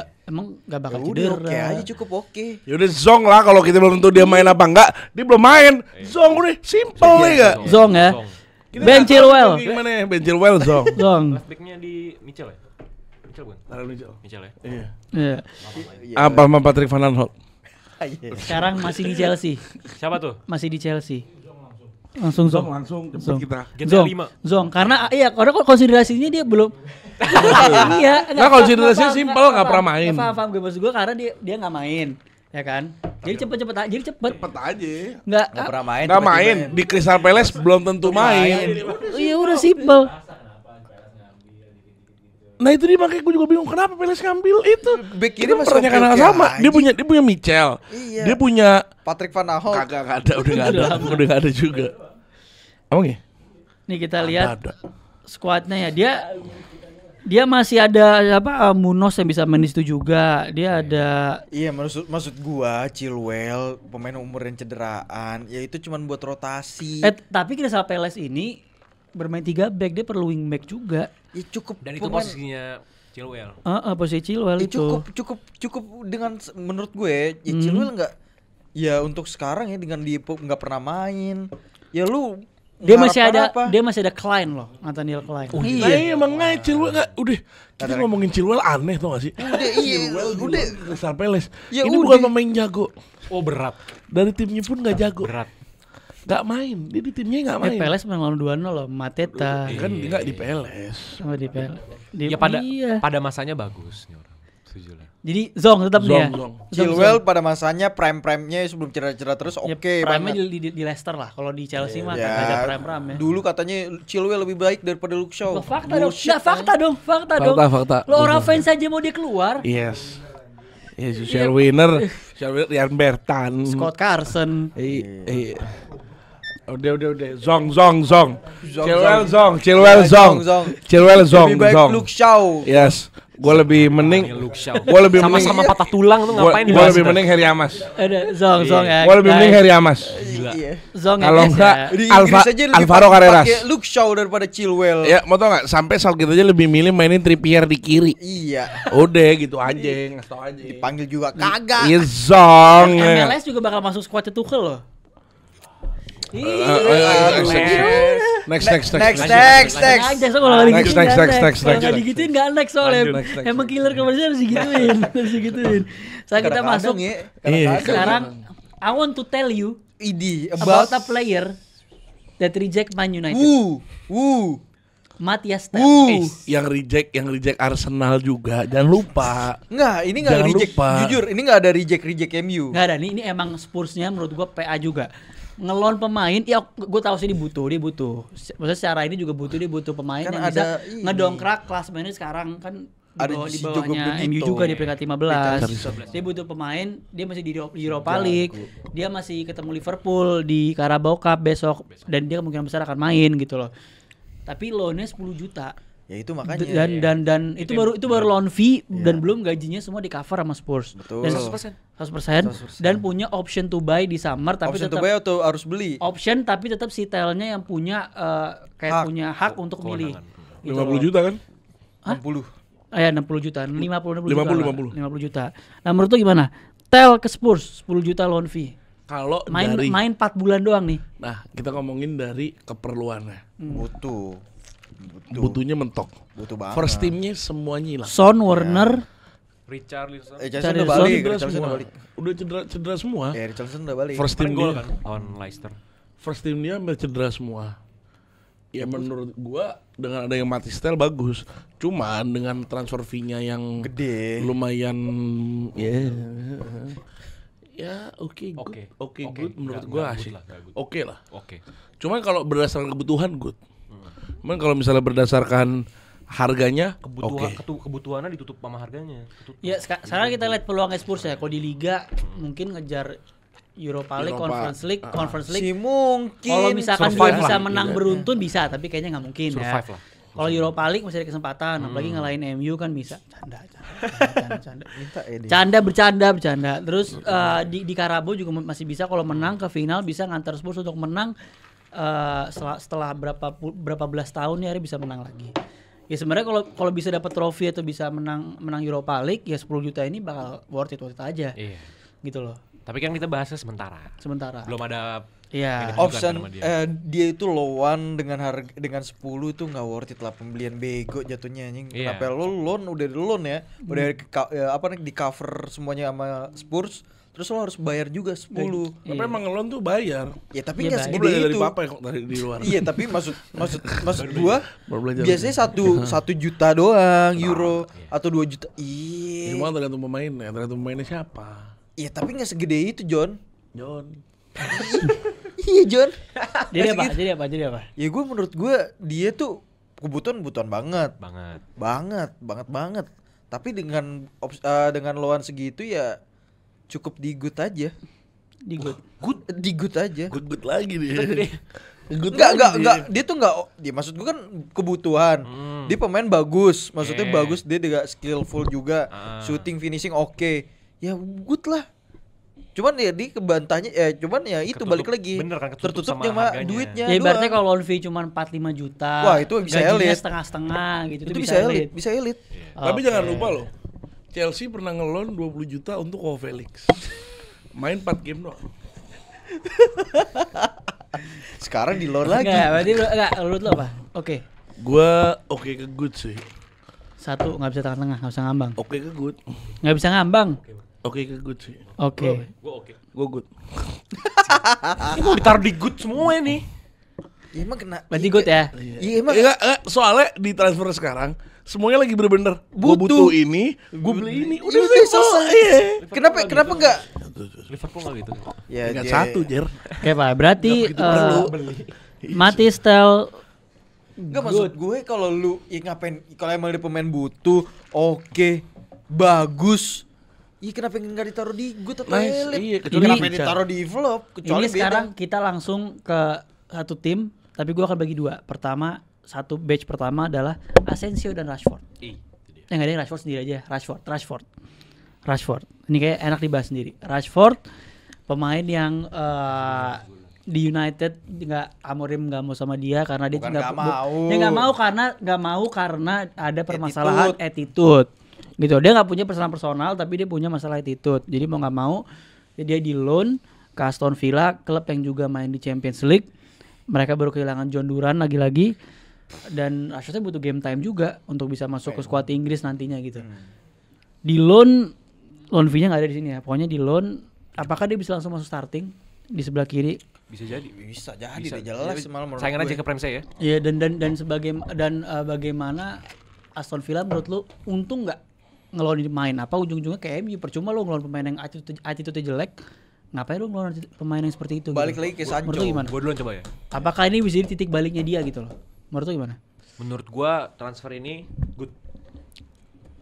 Speaker 1: nggak bakal cedera.
Speaker 3: Oke aja cukup oke.
Speaker 2: Yaudah Zong lah, kalau kita belum tentu dia main apa enggak, dia belum main. Zong udah simple ya.
Speaker 1: Zong ya.
Speaker 2: Kita
Speaker 1: Ben
Speaker 2: nggak tahu
Speaker 1: Chilwell.
Speaker 2: Gimana ya Ben Chilwell Zong?
Speaker 1: Zong.
Speaker 4: Left back-nya di Mitchell ya? Mitchell bukan? Mitchell ya?
Speaker 2: Iya.
Speaker 1: Iya.
Speaker 2: Apa sama Patrick Van Aanholt?
Speaker 1: Sekarang masih di Chelsea.
Speaker 4: Siapa tuh?
Speaker 1: Masih di Chelsea. Langsung Zong.
Speaker 2: Langsung
Speaker 1: Zong.
Speaker 2: jemput kita.
Speaker 4: GTA 5.
Speaker 1: Zong. Karena kok konsiderasinya dia belum. Iya.
Speaker 2: Nah, konsiderasinya simpel, nggak pernah main.
Speaker 1: Paham gue, maksud gue karena dia nggak main, ya kan? Jadi cepet
Speaker 2: Cepet aja.
Speaker 1: nggak
Speaker 3: pernah main.
Speaker 2: Nggak main di Crystal Palace belum tentu main.
Speaker 1: iya udah simple.
Speaker 2: Nah itu dia, makanya gue juga bingung kenapa Palace ngambil itu.
Speaker 3: Back kiri
Speaker 2: Kita
Speaker 3: masih
Speaker 2: pertanyakan hal
Speaker 3: oke-oke
Speaker 2: sama.
Speaker 3: aja.
Speaker 2: Dia punya Mitchell.
Speaker 3: Iya.
Speaker 2: Dia punya
Speaker 3: Patrick Van Aanholt.
Speaker 2: kagak ada, udah nggak ada juga. Emang ya?
Speaker 1: Nih kita lihat
Speaker 2: Ada.
Speaker 1: skuadnya ya. Dia masih ada Munoz yang bisa main di situ juga. Dia ada
Speaker 3: Iya, maksud gua Chilwell pemain umur yang cederaan, ya itu cuman buat rotasi.
Speaker 1: tapi Crystal Palace ini bermain 3 back, dia perlu wing back juga.
Speaker 3: Ya cukup
Speaker 4: Dan itu posisinya Chilwell.
Speaker 1: Posisi Chilwell
Speaker 3: ya
Speaker 1: itu.
Speaker 3: cukup dengan menurut gue ya Chilwell enggak ya untuk sekarang ya dengan dia nggak pernah main. Ya lu
Speaker 1: Dia masih
Speaker 3: mengharapkan
Speaker 1: ada Klein loh, Nathaniel Klein.
Speaker 2: Iya, emang nggak Chilwell nggak. Udah kita ngomongin Chilwell aneh tau gak sih?
Speaker 3: udah
Speaker 2: Crystal Palace.
Speaker 3: Ya
Speaker 2: Ini
Speaker 3: udah.
Speaker 2: bukan pemain jago.
Speaker 4: Oh berat.
Speaker 2: Dari timnya pun nggak jago.
Speaker 4: Berat.
Speaker 2: Nggak main. Dia di timnya nggak main.
Speaker 1: Palace menang lawan 2-0 loh, Mateta.
Speaker 2: Kan nggak di Palace.
Speaker 1: Oh, di Palace.
Speaker 4: Ya pada masanya bagus nih orang. Setuju lah.
Speaker 1: Jadi Zong tetap nih ya.
Speaker 2: Zong.
Speaker 3: Chilwell pada masanya prime-nya sebelum cedera-cedera terus
Speaker 1: Ya,
Speaker 3: oke
Speaker 1: prime-nya
Speaker 3: banget.
Speaker 1: di Leicester lah. Kalau di Chelsea mah
Speaker 3: Ya,
Speaker 1: kagak ada prime ya.
Speaker 3: dulu katanya Chilwell lebih baik daripada Luke Shaw.
Speaker 1: Loh, fakta dong.
Speaker 3: Bullshit,
Speaker 1: Nggak, fakta dong.
Speaker 2: Fakta.
Speaker 1: Lo orang fans aja mau dia keluar.
Speaker 2: Yes. Yes, Shell Winner, Ryan Bertan,
Speaker 1: Scott Carson.
Speaker 2: Udah. Zong. Chilwell Zong.
Speaker 3: Lebih baik Luke Shaw.
Speaker 2: Yes. Gue lebih mending
Speaker 4: Sama-sama patah tulang tuh ngapain
Speaker 2: Gue
Speaker 4: dibahas
Speaker 2: lebih
Speaker 4: itu?
Speaker 2: mending Harry Amas.
Speaker 1: Ada Zong ya.
Speaker 2: Gue lebih mending
Speaker 1: guys.
Speaker 2: Harry Amas.
Speaker 3: Iya.
Speaker 1: Zong ya,
Speaker 2: Kalau
Speaker 1: guys,
Speaker 2: enggak,
Speaker 1: ya.
Speaker 3: Di Inggris aja lebih
Speaker 2: Alvaro Carreras.
Speaker 3: pakai Luke Shaw daripada Chilwell.
Speaker 2: Ya, mau tau gak? Sampai Southgate aja lebih milih mainin Trippier di kiri.
Speaker 3: Iya.
Speaker 2: Udah gitu aja, ngasih tau aja.
Speaker 3: Dipanggil juga kagak.
Speaker 2: Iya Zong.
Speaker 1: MLS juga bakal masuk squad Tuchel loh.
Speaker 2: Next.
Speaker 1: Aja so kalau lagi
Speaker 2: Next.
Speaker 1: Kalau nggak digituin nggak next soalnya.
Speaker 2: Next.
Speaker 1: Emang killer kemarin harus digituin. Saya kita masuk.
Speaker 3: Ya.
Speaker 1: Sekarang I want to tell you
Speaker 3: About
Speaker 1: about a player that reject Man United. Matthias Tel.
Speaker 2: Yang reject Arsenal juga. Jangan lupa.
Speaker 3: Enggak, ini enggak
Speaker 2: Jangan
Speaker 3: reject.
Speaker 2: lupa.
Speaker 3: Jujur, ini enggak ada reject MU.
Speaker 1: Nggak ada nih, ini emang Spursnya menurut gua PA juga. Ngelon pemain, ya gue tahu sih dia butuh. Maksudnya secara ini juga dia butuh pemain
Speaker 3: Kan
Speaker 1: yang
Speaker 3: ada
Speaker 1: bisa ngedongkrak kelas mainnya sekarang kan
Speaker 3: Ada
Speaker 1: di
Speaker 3: si Joko
Speaker 1: bawahnya
Speaker 3: Benito.
Speaker 1: MU juga di peringkat 15. Dia butuh pemain, dia masih di Europa League. Dia masih ketemu Liverpool di Carabao Cup besok dan dia kemungkinan besar akan main gitu loh. Tapi loannya 10 juta.
Speaker 3: Ya itu makanya.
Speaker 1: Dan itu baru loan fee dan belum gajinya semua di cover sama Spurs.
Speaker 3: Betul.
Speaker 1: Dan 100% dan punya option to buy di summer tapi
Speaker 3: option to
Speaker 1: tetap
Speaker 3: buy atau harus beli?
Speaker 1: option tapi tetap si Telnya yang punya kayak
Speaker 3: Hak.
Speaker 1: punya hak untuk milih. Gitu
Speaker 2: 50
Speaker 1: loh.
Speaker 2: juta kan?
Speaker 1: Hah?
Speaker 3: 60.
Speaker 1: Ya 60 juta, 50 juta.
Speaker 2: 50.
Speaker 1: 50 juta. Nah, menurut lu gimana? Tel ke Spurs 10 juta loan fee.
Speaker 2: Kalau
Speaker 1: Main
Speaker 2: dari
Speaker 1: 4 bulan doang nih.
Speaker 2: Nah, kita ngomongin dari keperluannya.
Speaker 3: Butuh.
Speaker 2: Butuhnya mentok.
Speaker 3: Butuh banget.
Speaker 2: First teamnya semuanya hilang.
Speaker 1: Son, Warner,
Speaker 4: Richarlison.
Speaker 3: Richarlison udah
Speaker 1: Richarlison
Speaker 3: balik.
Speaker 2: Cedera
Speaker 3: Richarlison
Speaker 2: semua.
Speaker 3: udah balik.
Speaker 2: Udah cedera semua.
Speaker 3: Ya, Richarlison udah balik.
Speaker 2: First team
Speaker 4: Gol
Speaker 2: dia.
Speaker 4: kan lawan Leicester.
Speaker 2: First team dia hampir cedera semua. Ya menurut gua dengan ada yang mati style bagus. Cuman dengan transfer fee-nya yang
Speaker 3: Gede.
Speaker 2: lumayan ya oke
Speaker 4: Oke.
Speaker 2: good menurut
Speaker 4: Nggak
Speaker 2: gua
Speaker 4: good
Speaker 2: sih.
Speaker 4: lah, nggak good.
Speaker 2: Oke lah.
Speaker 4: Oke.
Speaker 2: Cuman kalau berdasarkan kebutuhan good. Cuman kalau misalnya berdasarkan harganya
Speaker 4: Kebutuhannya ditutup sama harganya. Ketutup.
Speaker 1: ya sekarang kita lihat peluang Spurs ya. Kalau di liga mungkin ngejar Europa League, Conference League.
Speaker 3: Si mungkin.
Speaker 1: Kalau misalkan dia
Speaker 4: Survive
Speaker 1: bisa
Speaker 4: lah.
Speaker 1: menang beruntun bisa, tapi kayaknya nggak mungkin
Speaker 4: Survive
Speaker 1: ya.
Speaker 4: lah.
Speaker 1: Kalau Europa League masih ada kesempatan, apalagi ngalahin MU kan bisa. Canda.
Speaker 3: Minta dia.
Speaker 1: Bercanda. Terus di Carabao juga masih bisa kalau menang ke final bisa ngantar Spurs untuk menang setelah berapa belas tahun ya bisa menang lagi. Ya sebenarnya kalau bisa dapat trofi atau bisa menang Europa League ya 10 juta ini bakal worth it aja.
Speaker 4: Iya.
Speaker 1: Gitu loh.
Speaker 4: Tapi kan kita bahasnya sementara.
Speaker 1: Sementara.
Speaker 4: Belum ada
Speaker 1: Iya.
Speaker 3: Option
Speaker 4: Bukan sama
Speaker 3: dia itu loan dengan harga dengan 10 itu nggak worth it lah, pembelian bego jatuhnya anjing.
Speaker 4: Iya.
Speaker 3: Kenapa lo loan udah di loan ya? Udah di cover semuanya sama Spurs, terus lo harus bayar juga 10.
Speaker 2: tapi emang ngelon tuh bayar.
Speaker 3: Ya tapi
Speaker 1: Iya,
Speaker 3: nggak
Speaker 1: bayar.
Speaker 2: Gua
Speaker 3: segede
Speaker 2: belajar dari
Speaker 3: itu.
Speaker 2: papa ya kok dari di luar.
Speaker 3: Iya tapi maksud gua
Speaker 2: Baru belajar.
Speaker 3: biasanya 1 juta doang euro atau 2 juta. Iya.
Speaker 2: Cuma tergantung pemainnya siapa.
Speaker 3: Iya tapi nggak segede itu John. Iya John.
Speaker 1: Jadi
Speaker 3: Nggak segitu.
Speaker 1: apa?
Speaker 3: Ya gue menurut gue dia tuh kebutuhan banget. Banget. Tapi dengan loan segitu ya cukup di good aja. Di good aja.
Speaker 2: Good lagi dia.
Speaker 3: Enggak. Dia tuh enggak. Dia maksud gue kan kebutuhan. Dia pemain bagus. Maksudnya
Speaker 4: Yeah.
Speaker 3: bagus. Dia juga skillful juga. Shooting, finishing oke. Ya good lah. Cuman ya di kebantahnya cuman ya itu
Speaker 4: Ketutup,
Speaker 3: balik lagi.
Speaker 4: bener kan, ketutup
Speaker 3: Tertutupnya
Speaker 4: sama
Speaker 3: sama
Speaker 4: harganya.
Speaker 3: duitnya.
Speaker 1: Ya ibaratnya
Speaker 3: doang.
Speaker 1: kalau loan fee cuma 4-5 juta.
Speaker 3: Wah, itu bisa
Speaker 1: gajinya
Speaker 3: elit.
Speaker 1: setengah-setengah gitu.
Speaker 3: itu bisa elit.
Speaker 2: Tapi
Speaker 1: Oke.
Speaker 2: jangan lupa loh. Chelsea pernah ngelon 20 juta untuk Joao Felix. Main 4 game doang.
Speaker 3: Sekarang di loan lagi.
Speaker 1: Enggak, berarti menurut lo apa? Oke.
Speaker 2: Gua oke ke good sih.
Speaker 1: Satu nggak bisa tengah-tengah, nggak bisa ngambang.
Speaker 2: Oke ke good.
Speaker 1: Nggak bisa ngambang.
Speaker 2: Oke ke good sih.
Speaker 1: Oke.
Speaker 4: Gue oke.
Speaker 2: Gua good.
Speaker 4: Ini mau ditaruh di good semua nih.
Speaker 3: Ya, emang kena.
Speaker 1: Berarti good ya.
Speaker 3: Iya emang.
Speaker 2: Enggak, soalnya di transfer sekarang semuanya lagi bener-bener gua butuh ini, gua beli ini. Udah selesai. Iya.
Speaker 3: Kenapa enggak?
Speaker 4: Liverpool nggak gitu.
Speaker 3: Ya
Speaker 2: Ingat
Speaker 3: dia-
Speaker 2: satu, Jer.
Speaker 1: Oke Pak, berarti
Speaker 2: Nggak begitu perlu.
Speaker 1: mati style
Speaker 3: Enggak maksud gue kalau lu ngapain kalau emang dia pemain butuh, oke, bagus. Iya kenapa nggak ditaruh di good atau
Speaker 2: Nice,
Speaker 3: elit?
Speaker 2: iya,
Speaker 3: Kecuali
Speaker 1: ini-
Speaker 3: kenapa ditaruh di flop? Kecuali
Speaker 1: ini sekarang kita langsung ke satu tim, tapi gua akan bagi dua. Pertama, satu batch pertama adalah Asensio dan Rashford. Yang ada Rashford sendiri aja, Rashford. Ini kayak enak dibahas sendiri. Rashford pemain yang di United Amorim nggak mau sama dia karena dia
Speaker 3: Bukan
Speaker 1: nggak
Speaker 3: nggak mau.
Speaker 1: dia nggak mau karena ada permasalahan attitude. Gitu, dia nggak punya permasalahan personal tapi dia punya masalah attitude. Jadi mau nggak mau dia di loan ke Aston Villa, klub yang juga main di Champions League. Mereka baru kehilangan John Duran lagi-lagi dan Rashford butuh game time juga untuk bisa masuk ke skuad Inggris nantinya gitu. Di loan fee-nya nggak ada di sini ya. Pokoknya di loan, apakah dia bisa langsung masuk starting di sebelah kiri?
Speaker 4: Bisa jadi.
Speaker 3: bisa jadi deh jelas malah menurut
Speaker 4: Saingan
Speaker 3: gue.
Speaker 4: aja ke Premse ya.
Speaker 1: Iya bagaimana Aston Villa menurut lu untung nggak ngeloan main apa ujung-ujungnya kayak MU percuma lu ngeloan pemain yang attitude jelek, ngapain lu ngeloan pemain yang seperti itu?
Speaker 3: Balik
Speaker 1: gitu?
Speaker 3: lagi ke Sancho.
Speaker 1: Menurut lu gimana?
Speaker 4: Gue duluan coba ya.
Speaker 1: Apakah ini bisa jadi titik baliknya dia gitu loh? Menurut lu gimana?
Speaker 4: Menurut gua transfer ini good.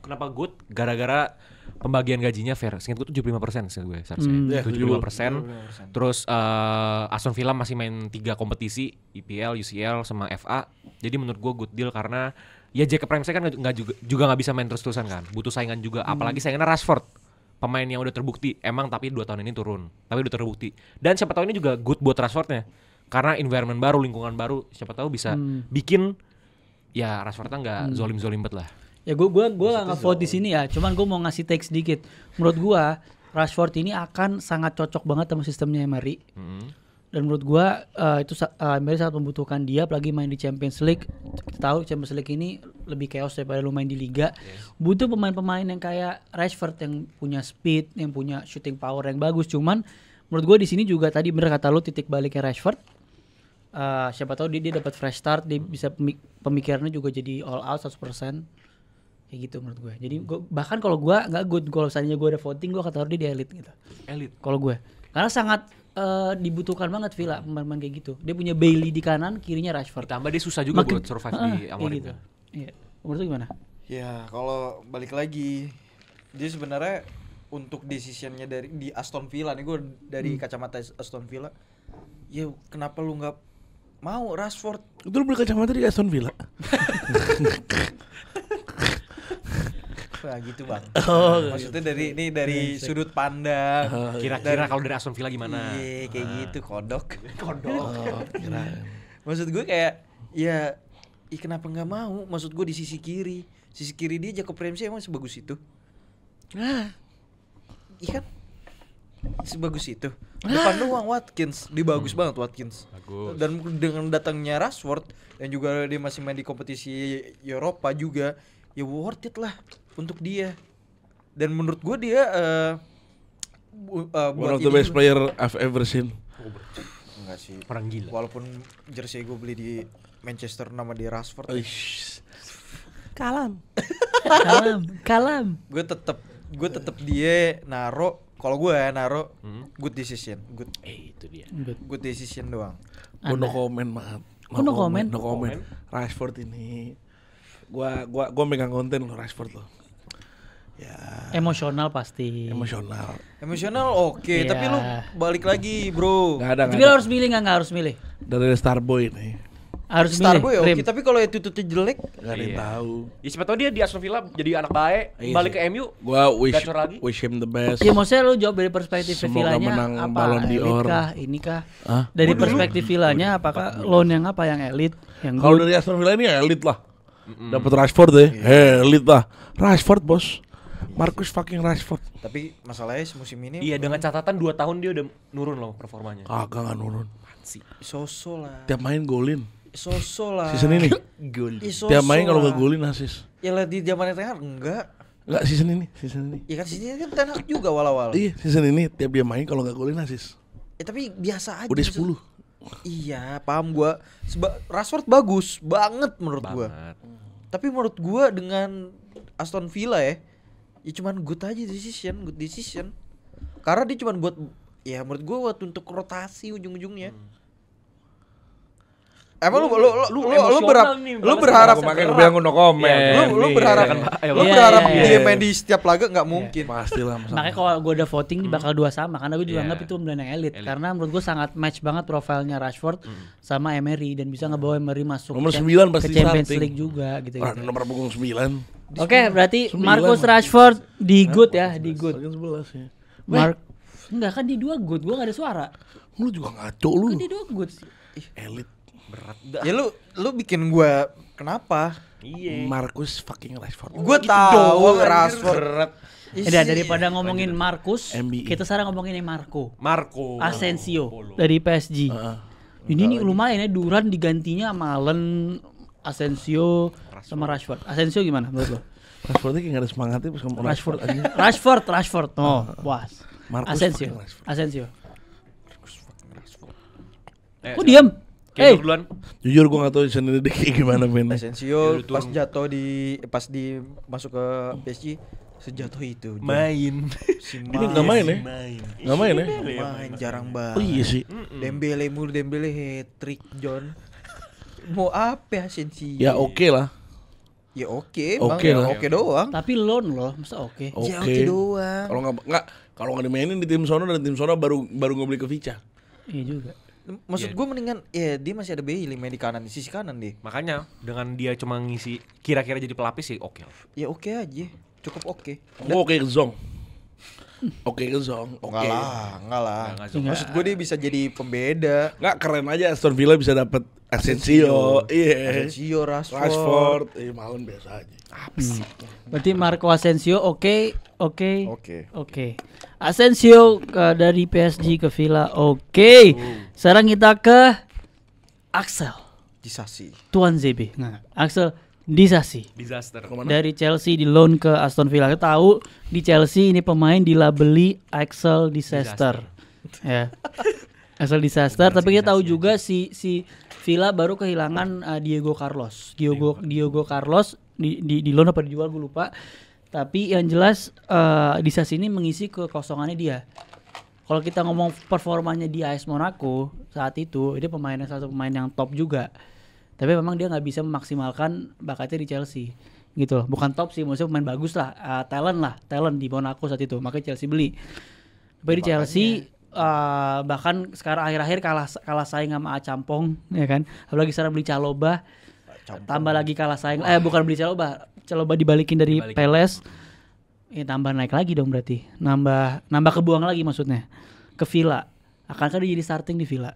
Speaker 4: Kenapa good? Gara-gara pembagian gajinya fair. Seingat gua 75% sih gue seharusnya. 75%. Terus Aston Villa masih main 3 kompetisi, EPL, UCL sama FA. Jadi menurut gua good deal karena ya Jacob Ramsey kan juga nggak bisa main terus-terusan kan. Butuh saingan juga. Apalagi saingannya Rashford. Pemain yang udah terbukti. Emang tapi 2 tahun ini turun. Tapi udah terbukti. Dan siapa tahu ini juga good buat Rashfordnya. Karena environment baru, lingkungan baru. Siapa tahu bisa bikin ya Rashfordnya nggak zolim-zolim banget lah.
Speaker 1: Ya gue nggak nge-vote di sini ya. Cuman gue mau ngasih take sedikit. Menurut gue Rashford ini akan sangat cocok banget sama sistemnya Emery. Dan menurut gue itu Emery sangat membutuhkan dia, apalagi main di Champions League. Kita tahu Champions League ini lebih chaos daripada lu main di Liga. Butuh pemain-pemain yang kayak Rashford yang punya speed, yang punya shooting power yang bagus. Cuman menurut gue di sini juga tadi bener kata lu, titik baliknya Rashford. Siapa tahu dia dapat fresh start, dia bisa pemikirannya juga jadi all out 100%. Kayak gitu menurut gue. Jadi bahkan kalau gue nggak good, kalau misalnya gue ada voting, gue akan taruh dia di elite gitu. Elite. Kalau gue, karena sangat dibutuhkan banget Villa pemain-pemain kayak gitu. Dia punya Bailey di kanan, kirinya Rashford.
Speaker 4: Tambah dia susah juga buat survive di Amorim.
Speaker 1: Gitu. Iya. Menurut lu gimana?
Speaker 3: Ya kalau balik lagi, dia sebenarnya untuk decisionnya di Aston Villa nih, gue dari kacamata Aston Villa, ya kenapa lu nggak mau Rashford?
Speaker 2: Itu lu beli kacamata di Aston Villa.
Speaker 3: Wah gitu bang. Maksudnya dari
Speaker 2: Iya,
Speaker 3: sudut pandang.
Speaker 4: Kira-kira kalau dari Aston Villa gimana?
Speaker 3: Iya kayak gitu kodok.
Speaker 2: Kira.
Speaker 3: Maksud gue kayak ya kenapa nggak mau? Maksud gue di sisi kiri dia Jacob Ramsey emang sebagus itu? Iya kan? Sebagus itu. Depan doang Watkins, dia bagus banget Watkins.
Speaker 4: Bagus.
Speaker 3: Dan dengan datangnya Rashford yang juga dia masih main di kompetisi Eropa juga, ya worth it lah untuk dia. Dan menurut gue dia
Speaker 2: One of the best player I've ever seen.
Speaker 3: Enggak sih.
Speaker 4: Orang gila.
Speaker 3: Walaupun jersey gue beli di Manchester nama dia Rashford.
Speaker 1: Kalam.
Speaker 3: Gue tetep dia naro. Kalau gue naro good decision.
Speaker 4: Itu dia.
Speaker 3: Good decision doang.
Speaker 2: Gue no comment banget.
Speaker 1: No comment?
Speaker 2: No comment. Rashford ini gua megang konten lo Rashford lo. Ya.
Speaker 1: Emosional pasti.
Speaker 3: Emosional oke,
Speaker 1: Iya.
Speaker 3: tapi lu balik lagi, bro.
Speaker 2: Gak ada.
Speaker 1: Tapi lo harus milih nggak harus milih?
Speaker 2: Dari Starboy nih.
Speaker 1: Harus
Speaker 3: Starboy
Speaker 1: milih.
Speaker 3: oke, tapi kalau attitude-nya jelek,
Speaker 2: Gak ada yang tahu.
Speaker 4: Ya siapa tahu dia di Aston Villa jadi anak baik,
Speaker 2: Iya
Speaker 4: balik
Speaker 2: sih.
Speaker 4: ke MU.
Speaker 2: Gua
Speaker 4: gacor lagi.
Speaker 2: wish him the best.
Speaker 1: Ya maksudnya lu jawab dari perspektif
Speaker 2: Semoga
Speaker 1: Villanya
Speaker 2: menang
Speaker 1: apa?
Speaker 2: Ballon
Speaker 1: Elit
Speaker 2: d'Or.
Speaker 1: kah? Ini kah?
Speaker 2: Hah?
Speaker 1: Dari perspektif Villanya apakah loan yang apa yang elit? Yang
Speaker 2: Kalau
Speaker 1: good?
Speaker 2: dari Aston Villa ini elit lah. Dapat Rashford deh. Elit lah. Rashford bos. Marcus fucking Rashford.
Speaker 3: tapi masalahnya musim ini
Speaker 4: Iya, dengan catatan 2 tahun dia udah nurun loh performanya.
Speaker 2: Kagak nggak nurun.
Speaker 3: sosok lah.
Speaker 2: Tiap main golin.
Speaker 3: Sosok lah.
Speaker 2: Season ini. Tiap main kalau nggak golin asis.
Speaker 3: Ya lah di zaman Ten Hag enggak.
Speaker 2: Enggak season ini.
Speaker 3: Ya kan sini kan Ten Hag juga awal-awal.
Speaker 2: Iya season ini tiap dia main kalau nggak golin asis.
Speaker 3: Tapi biasa aja.
Speaker 2: Udah 10.
Speaker 3: Iya, paham gua. Rashford bagus banget menurut gua. Tapi menurut gua dengan Aston Villa ya cuman good decision. Karena dia cuman buat ya menurut gua buat untuk rotasi ujung-ujungnya. Emang lu berharap
Speaker 2: Makanya gue bilang gue no comment.
Speaker 3: lu berharap dia main di setiap laga nggak mungkin.
Speaker 2: Pastilah.
Speaker 1: Makanya kalau gue udah voting ini bakal 2 sama karena gue juga anggap itu pemain yang elit. Karena menurut gue sangat match banget profilnya Rashford sama Emery dan bisa ngebawa Emery masuk
Speaker 2: Nomor
Speaker 1: ke
Speaker 2: 9 pasti
Speaker 1: Champions
Speaker 2: starting.
Speaker 1: League juga gitu.
Speaker 2: Nomor punggung 9.
Speaker 1: Oke, berarti
Speaker 2: 9.
Speaker 1: Marcus Rashford di good ya, di good.
Speaker 2: 11 ya.
Speaker 1: Enggak kan di 2 good, gue gak ada suara.
Speaker 2: Lu juga ngaco lu.
Speaker 1: Kan di 2 good sih.
Speaker 2: Elit.
Speaker 3: Ya lu bikin gua kenapa?
Speaker 4: Iya.
Speaker 2: Marcus fucking Rashford.
Speaker 3: Gua tahu Rashford.
Speaker 1: Daripada ngomongin Marcus,
Speaker 2: MBE.
Speaker 1: kita sekarang ngomongin yang Marco
Speaker 4: Marco
Speaker 1: Asensio dari PSG. Ini nih lumayan ya, Duran digantinya sama Allen, Asensio sama Rashford. Asensio gimana menurut lo?
Speaker 2: Rashfordnya kayak gak ada semangatnya pas ngomong Rashford aja.
Speaker 1: Rashford. Oh, puas.
Speaker 2: Marcus
Speaker 1: Asensio.
Speaker 2: fucking Rashford.
Speaker 1: Asensio.
Speaker 4: Oh
Speaker 1: Diam.
Speaker 4: Kayak duluan.
Speaker 2: Jujur gue gak tau season ini dia kayak gimana mainnya.
Speaker 3: Asensio pas jatuh pas di masuk ke PSG sejatuh itu.
Speaker 4: Main.
Speaker 2: Ini gak main ya? Gak main ya?
Speaker 3: Main jarang banget.
Speaker 2: Oh iya sih.
Speaker 3: Dembele hat-trick John. Mau apa Asensio?
Speaker 2: Ya oke lah.
Speaker 3: Ya oke,
Speaker 2: Oke lah.
Speaker 3: oke doang.
Speaker 1: Tapi loan loh, masa oke.
Speaker 3: Ya
Speaker 2: Oke.
Speaker 3: oke doang.
Speaker 2: Kalau nggak dimainin di tim sono dan tim sono baru ngebeli ke Vica.
Speaker 1: Iya juga.
Speaker 3: Maksud gue mendingan ya dia masih ada Bailey main di kanan, di sisi kanan deh.
Speaker 4: Makanya dengan dia cuma ngisi kira-kira jadi pelapis sih oke.
Speaker 3: Ya oke aja, cukup oke.
Speaker 2: Oke ke Zong. Oke ke Zong. Oke.
Speaker 3: Enggak lah.
Speaker 4: Enggak,
Speaker 3: Maksud gue dia bisa jadi pembeda.
Speaker 2: Nggak keren aja Aston Villa bisa dapat Asensio,
Speaker 3: Asensio,
Speaker 2: Rashford, Mount biasa aja.
Speaker 1: Berarti Marco Asensio oke.
Speaker 3: Oke.
Speaker 1: Asensio dari PSG ke Villa oke. Sekarang kita ke Axel
Speaker 3: Disasi.
Speaker 1: Tuan ZB. Nah, Axel Disasi
Speaker 4: Disaster.
Speaker 1: dari Chelsea di loan ke Aston Villa. Kita tahu di Chelsea ini pemain dilabeli Axel Disaster. Ya. Axel Disaster, tapi kita tahu juga si Villa baru kehilangan Diego Carlos. Diego Carlos di loan apa dijual gue lupa. Tapi yang jelas Disasi ini mengisi kekosongannya dia. Kalau kita ngomong performanya di AS Monaco saat itu, dia satu pemain yang top juga. Tapi memang dia nggak bisa memaksimalkan bakatnya di Chelsea, gitu loh. Bukan top sih, maksudnya pemain bagus lah, talent di Monaco saat itu, makanya Chelsea beli. Tapi di Chelsea bahkan sekarang akhir-akhir kalah saing sama Acampong, ya kan. Apalagi sekarang beli Chalobah, tambah lagi kalah saing. Bukan beli Chalobah dibalikin dari Palace. Tambah naik lagi dong berarti. Nambah kebuang lagi maksudnya. Ke Villa. Akankah dia jadi starting di Villa?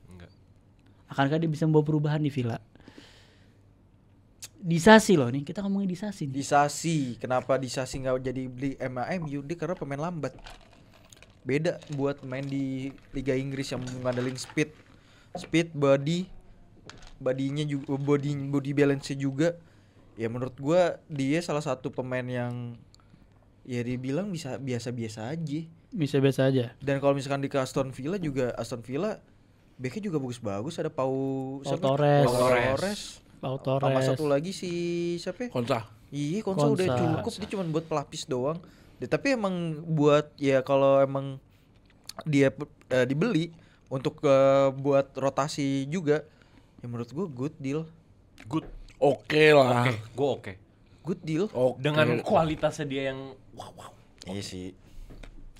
Speaker 4: Enggak.
Speaker 1: Akankah dia bisa membawa perubahan di Villa? Disasi loh nih, kita ngomongin Disasi nih.
Speaker 3: Disasi, kenapa Disasi nggak jadi beli MU? Dia karena pemain lambat. Beda buat main di Liga Inggris yang ngandelin speed, bodinya juga, body balance juga. Ya menurut gua dia salah satu pemain yang ya dibilang bisa biasa-biasa aja.
Speaker 1: Bisa biasa aja.
Speaker 3: Dan kalau misalkan di Aston Villa backnya juga bagus-bagus, ada Pau Torres. Sama satu lagi si siapa?
Speaker 2: Konsa.
Speaker 3: Iya, Konsa udah cukup, dia cuma buat pelapis doang. Tapi emang buat ya kalau emang dia dibeli untuk buat rotasi juga, ya menurut gua good deal.
Speaker 2: Oke lah.
Speaker 4: Oke.
Speaker 3: Good deal.
Speaker 4: Dengan kualitasnya dia yang wow.
Speaker 3: Iya sih.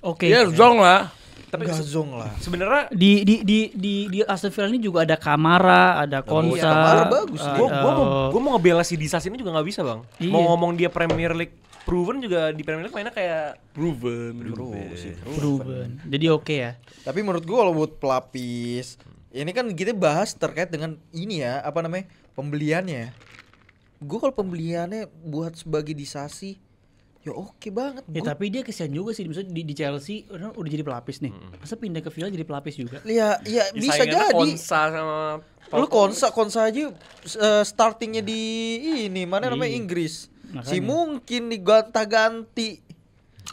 Speaker 1: Oke.
Speaker 2: Iya, zong lah.
Speaker 3: Tapi gazong lah.
Speaker 4: Sebenarnya
Speaker 1: di Aston Villa ini juga ada Kamara, ada Konsa.
Speaker 3: Iya, Kamara bagus.
Speaker 4: Gue mau ngebela si Disasi ini juga nggak bisa bang.
Speaker 1: Iya.
Speaker 4: Mau ngomong dia Premier League proven juga di Premier League mainnya kayak
Speaker 2: Proven.
Speaker 1: Jadi oke ya.
Speaker 3: Tapi menurut gua kalau buat pelapis, ini kan kita bahas terkait dengan ini ya, apa namanya? Pembeliannya. Gua kalau pembeliannya buat sebagai Disasi, ya oke banget.
Speaker 1: Ya tapi dia kesian juga sih, misalnya di Chelsea udah jadi pelapis nih. Masa pindah ke Villa jadi pelapis juga?
Speaker 3: Ya bisa jadi.
Speaker 4: Konsa sama
Speaker 3: Lu Konsa aja startingnya di ini mana namanya Inggris.
Speaker 1: Makanya.
Speaker 3: Si mungkin digonta-ganti.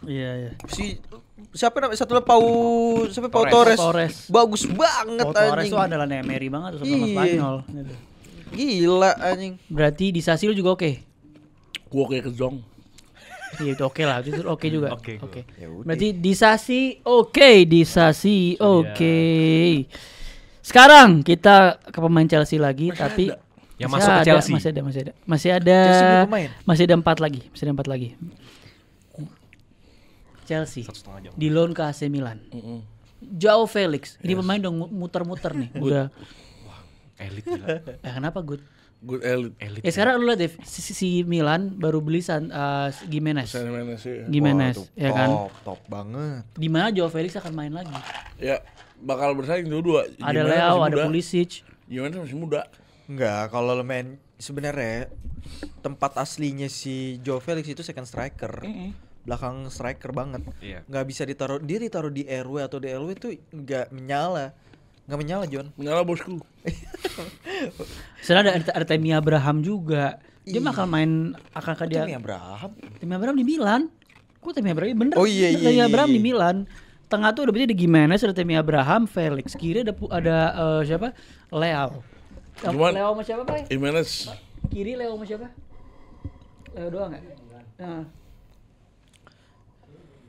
Speaker 1: Iya.
Speaker 3: Si siapa namanya satu lagi Pau Torres. Bagus banget
Speaker 1: Torres
Speaker 3: anjing.
Speaker 1: itu andalan Emery banget tuh sama
Speaker 3: Iya.
Speaker 1: Spanyol. Gitu.
Speaker 3: Gila anjing.
Speaker 1: Berarti Disasi lu juga oke.
Speaker 2: Gua kayak ke zong.
Speaker 1: Iya itu oke lah, itu oke juga.
Speaker 4: Oke.
Speaker 3: Ya udah.
Speaker 1: Berarti Disasi oke. Sekarang kita ke pemain Chelsea lagi, tapi
Speaker 4: yang masuk ke Chelsea.
Speaker 1: Masih ada
Speaker 3: Chelsea belum main.
Speaker 1: Masih ada 4 lagi. Chelsea
Speaker 4: 1,5 jam.
Speaker 1: di loan ke AC Milan. Joao Felix. Ini pemain udah muter-muter nih. Udah.
Speaker 4: Elit gila.
Speaker 2: Good
Speaker 1: Kenapa
Speaker 2: elite.
Speaker 4: Elit.
Speaker 1: Sekarang lu lihat deh si Milan baru beli Gimenez. Gimenez, ya kan?
Speaker 3: Top banget.
Speaker 1: Di mana Joao Felix akan main lagi?
Speaker 2: Ya bakal bersaing dua.
Speaker 1: Ada Leao, ada Pulisic.
Speaker 2: Gimana masih muda?
Speaker 3: Enggak, kalau lo main sebenarnya tempat aslinya si Joao Felix itu second striker. Belakang striker banget.
Speaker 4: Iya.
Speaker 3: Nggak bisa ditaruh di RW atau di LW itu nggak menyala, John.
Speaker 2: Menyala bosku.
Speaker 1: Sekarang ada Tammy Abraham juga. Dia bakal main akankah dia?
Speaker 3: Tammy Abraham.
Speaker 1: Tammy Abraham di Milan. Kok Tammy Abraham bener?
Speaker 3: Oh iya.
Speaker 1: Tammy Abraham di Milan. Tengah tuh udah berarti ada Gimenez, ada Tammy Abraham, Felix. Kiri ada siapa? Leao. Leo sama siapa, Pak?
Speaker 2: Gimenez.
Speaker 1: Kiri Leo sama siapa? Leo doang enggak? Nah.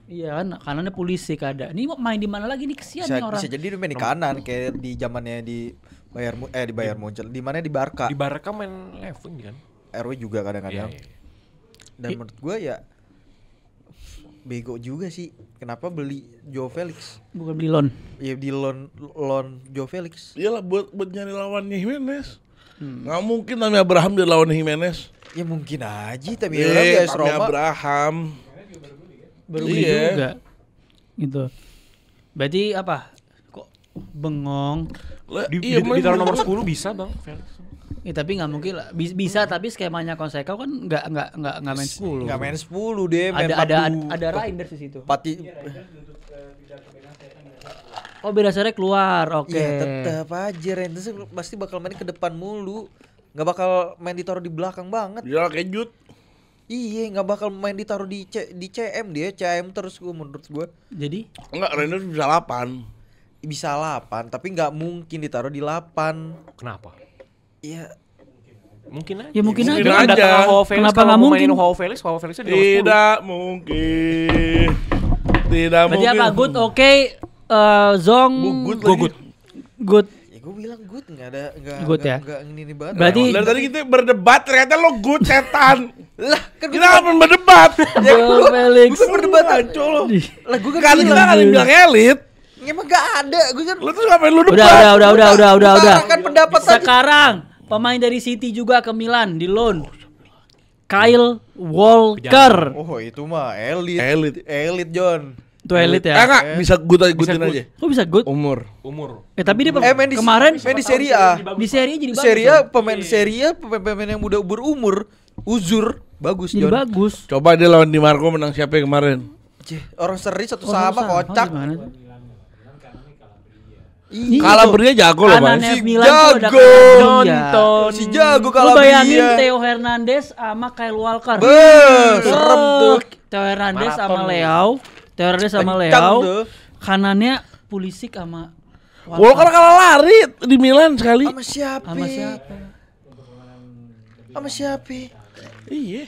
Speaker 1: Iya kan, kanannya Pulisic ada. Ini mau main di mana lagi nih, kesian nih orang.
Speaker 3: Bisa jadi dia main di kanan kayak di zamannya di Bayern Munchen. Di mana di Barca.
Speaker 4: Di Barca main left wing kan.
Speaker 3: RW juga kadang-kadang.
Speaker 4: Iya.
Speaker 3: Dan menurut gua ya bego juga sih. Kenapa beli Joao Felix?
Speaker 1: Bukan beli loan.
Speaker 3: Ya di loan Joao Felix.
Speaker 2: Iyalah buat nyari lawannya Jimenez. Nggak mungkin Tammy Abraham dia lawan Jimenez.
Speaker 3: Ya mungkin aja tapi Tammy
Speaker 2: Abraham.
Speaker 1: Baru beli juga. Gitu. Berarti apa? Kok Bengong.
Speaker 4: Ditaruh nomor 10 bisa, Bang.
Speaker 1: Ya tapi nggak mungkin lah. Bisa tapi skemanya Conseco kan nggak main 10.
Speaker 3: Enggak main 10 deh, main
Speaker 1: Ada Reinders di situ.
Speaker 3: Pati.
Speaker 1: Oh, Benasere keluar. Oke.
Speaker 3: Ya tetap aja Reinders pasti bakal main ke depan mulu. Enggak bakal main ditaruh di belakang banget.
Speaker 2: Dia kayak Jut.
Speaker 3: Iya, nggak bakal main ditaruh di CM dia, CM terus menurut gua.
Speaker 1: Jadi
Speaker 2: Enggak, Reinders bisa 8.
Speaker 3: Bisa 8, tapi nggak mungkin ditaruh di 8.
Speaker 4: Kenapa?
Speaker 3: Iya.
Speaker 4: Mungkin aja.
Speaker 1: Ya mungkin aja.
Speaker 4: Dengan datang Joao Felix,
Speaker 1: Kenapa
Speaker 4: kalau
Speaker 1: nggak
Speaker 4: mau
Speaker 1: mungkin?
Speaker 4: mainin Joao Felixnya di nomor 10.
Speaker 2: Tidak mungkin. Tidak
Speaker 1: berarti
Speaker 2: mungkin.
Speaker 1: apa? Good, oke. Zong. Good.
Speaker 3: Ya gue bilang good
Speaker 1: Good ya?
Speaker 3: Enggak ini banget.
Speaker 1: Berarti
Speaker 2: Dari tadi kita berdebat ternyata lo good setan.
Speaker 3: lah kan
Speaker 2: Kita ngapain berdebat?
Speaker 1: Joao Felix.
Speaker 3: Gue berdebat
Speaker 2: Colo.
Speaker 3: lah gue
Speaker 2: Kan kita kan yang bilang elit.
Speaker 3: emang gak ada gue kan
Speaker 2: Lo tuh ngapain lu debat?
Speaker 1: Udah.
Speaker 3: kan pendapat tadi.
Speaker 1: Sekarang pemain dari City juga ke Milan di loan. Kyle Walker.
Speaker 3: Oh itu mah elit
Speaker 2: Elit.
Speaker 3: John.
Speaker 1: Itu elit ya.
Speaker 2: Enggak, bisa goodin aja.
Speaker 1: Kok bisa good?
Speaker 2: Umur.
Speaker 1: Tapi dia
Speaker 3: Main di
Speaker 1: kemarin
Speaker 3: main di Serie A.
Speaker 1: di Serie A jadi bagus.
Speaker 3: Serie A
Speaker 1: dong.
Speaker 3: pemain yang muda berumur uzur bagus
Speaker 1: Jadi
Speaker 3: John.
Speaker 1: bagus.
Speaker 2: Coba dia lawan Di Marco menang siapa yang kemarin?
Speaker 3: Orang seri satu
Speaker 1: Oh,
Speaker 3: sama kocak.
Speaker 1: gimana tuh?
Speaker 2: Calabria jago loh, Bang.
Speaker 1: Kanannya
Speaker 3: Si
Speaker 1: Milan tuh ada
Speaker 3: jago.
Speaker 1: Nonton.
Speaker 3: Si jago
Speaker 1: Lu
Speaker 3: Calabria.
Speaker 1: bayangin Theo Hernandez sama Kyle Walker.
Speaker 3: Serem tuh.
Speaker 1: Theo Hernandez
Speaker 4: Maraton
Speaker 1: sama
Speaker 4: lu.
Speaker 1: Leao. Theo Hernandez sama
Speaker 3: Kencang
Speaker 1: Leao.
Speaker 3: tuh.
Speaker 1: Kanannya Pulisic sama
Speaker 2: Walker kalah lari di Milan sekali.
Speaker 3: Sama siapa?
Speaker 1: Sama siapa?
Speaker 3: Sama siapa?
Speaker 2: Iya.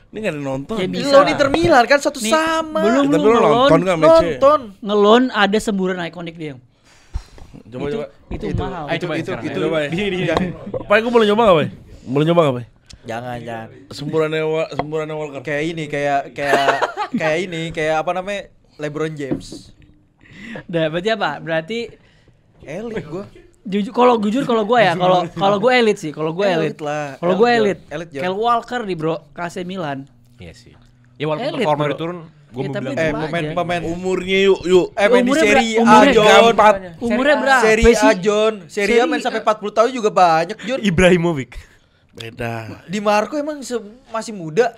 Speaker 2: Ini gak ada nonton.
Speaker 1: Ya, bisa.
Speaker 3: Lo Inter Milan kan satu
Speaker 1: Nih,
Speaker 3: sama.
Speaker 1: belum
Speaker 2: Tapi lo nonton gak match-nya?
Speaker 3: Nonton.
Speaker 1: Ngelon ada semburan ikonik dia.
Speaker 2: Coba.
Speaker 1: Itu mahal.
Speaker 4: Ayo coba
Speaker 3: itu-
Speaker 4: sekarang.
Speaker 3: itu-
Speaker 2: Coba ya.
Speaker 4: Di sini.
Speaker 2: Pak, gue boleh nyoba gak, Pak? Boleh nyoba gak, Pak?
Speaker 3: Jangan.
Speaker 2: Semburannya Walker.
Speaker 3: Kayak ini, kayak apa namanya? LeBron James.
Speaker 1: Dah, berarti apa? Berarti
Speaker 3: Elit gua.
Speaker 1: jujur kalau gue ya, kalau gue elit sih, kalau gue elit.
Speaker 3: lah.
Speaker 1: Kalau gue elit.
Speaker 3: Elit John.
Speaker 1: Kyle Walker di bro, KC Milan.
Speaker 4: Iya sih. Ya walaupun
Speaker 1: Elit,
Speaker 4: performa
Speaker 1: bro.
Speaker 4: udah turun, gue
Speaker 1: Ya,
Speaker 4: mau
Speaker 1: tapi
Speaker 4: bilang
Speaker 1: itu-
Speaker 3: Pemain
Speaker 2: Umurnya yuk.
Speaker 3: main di
Speaker 1: Umurnya
Speaker 3: Serie A
Speaker 1: umurnya
Speaker 3: John.
Speaker 1: Umurnya berapa
Speaker 3: Serie A
Speaker 1: sih?
Speaker 3: John. Serie A main sampai 40 tahun juga banyak John.
Speaker 4: Ibrahimovic.
Speaker 2: Beda.
Speaker 3: Di Marco emang masih muda.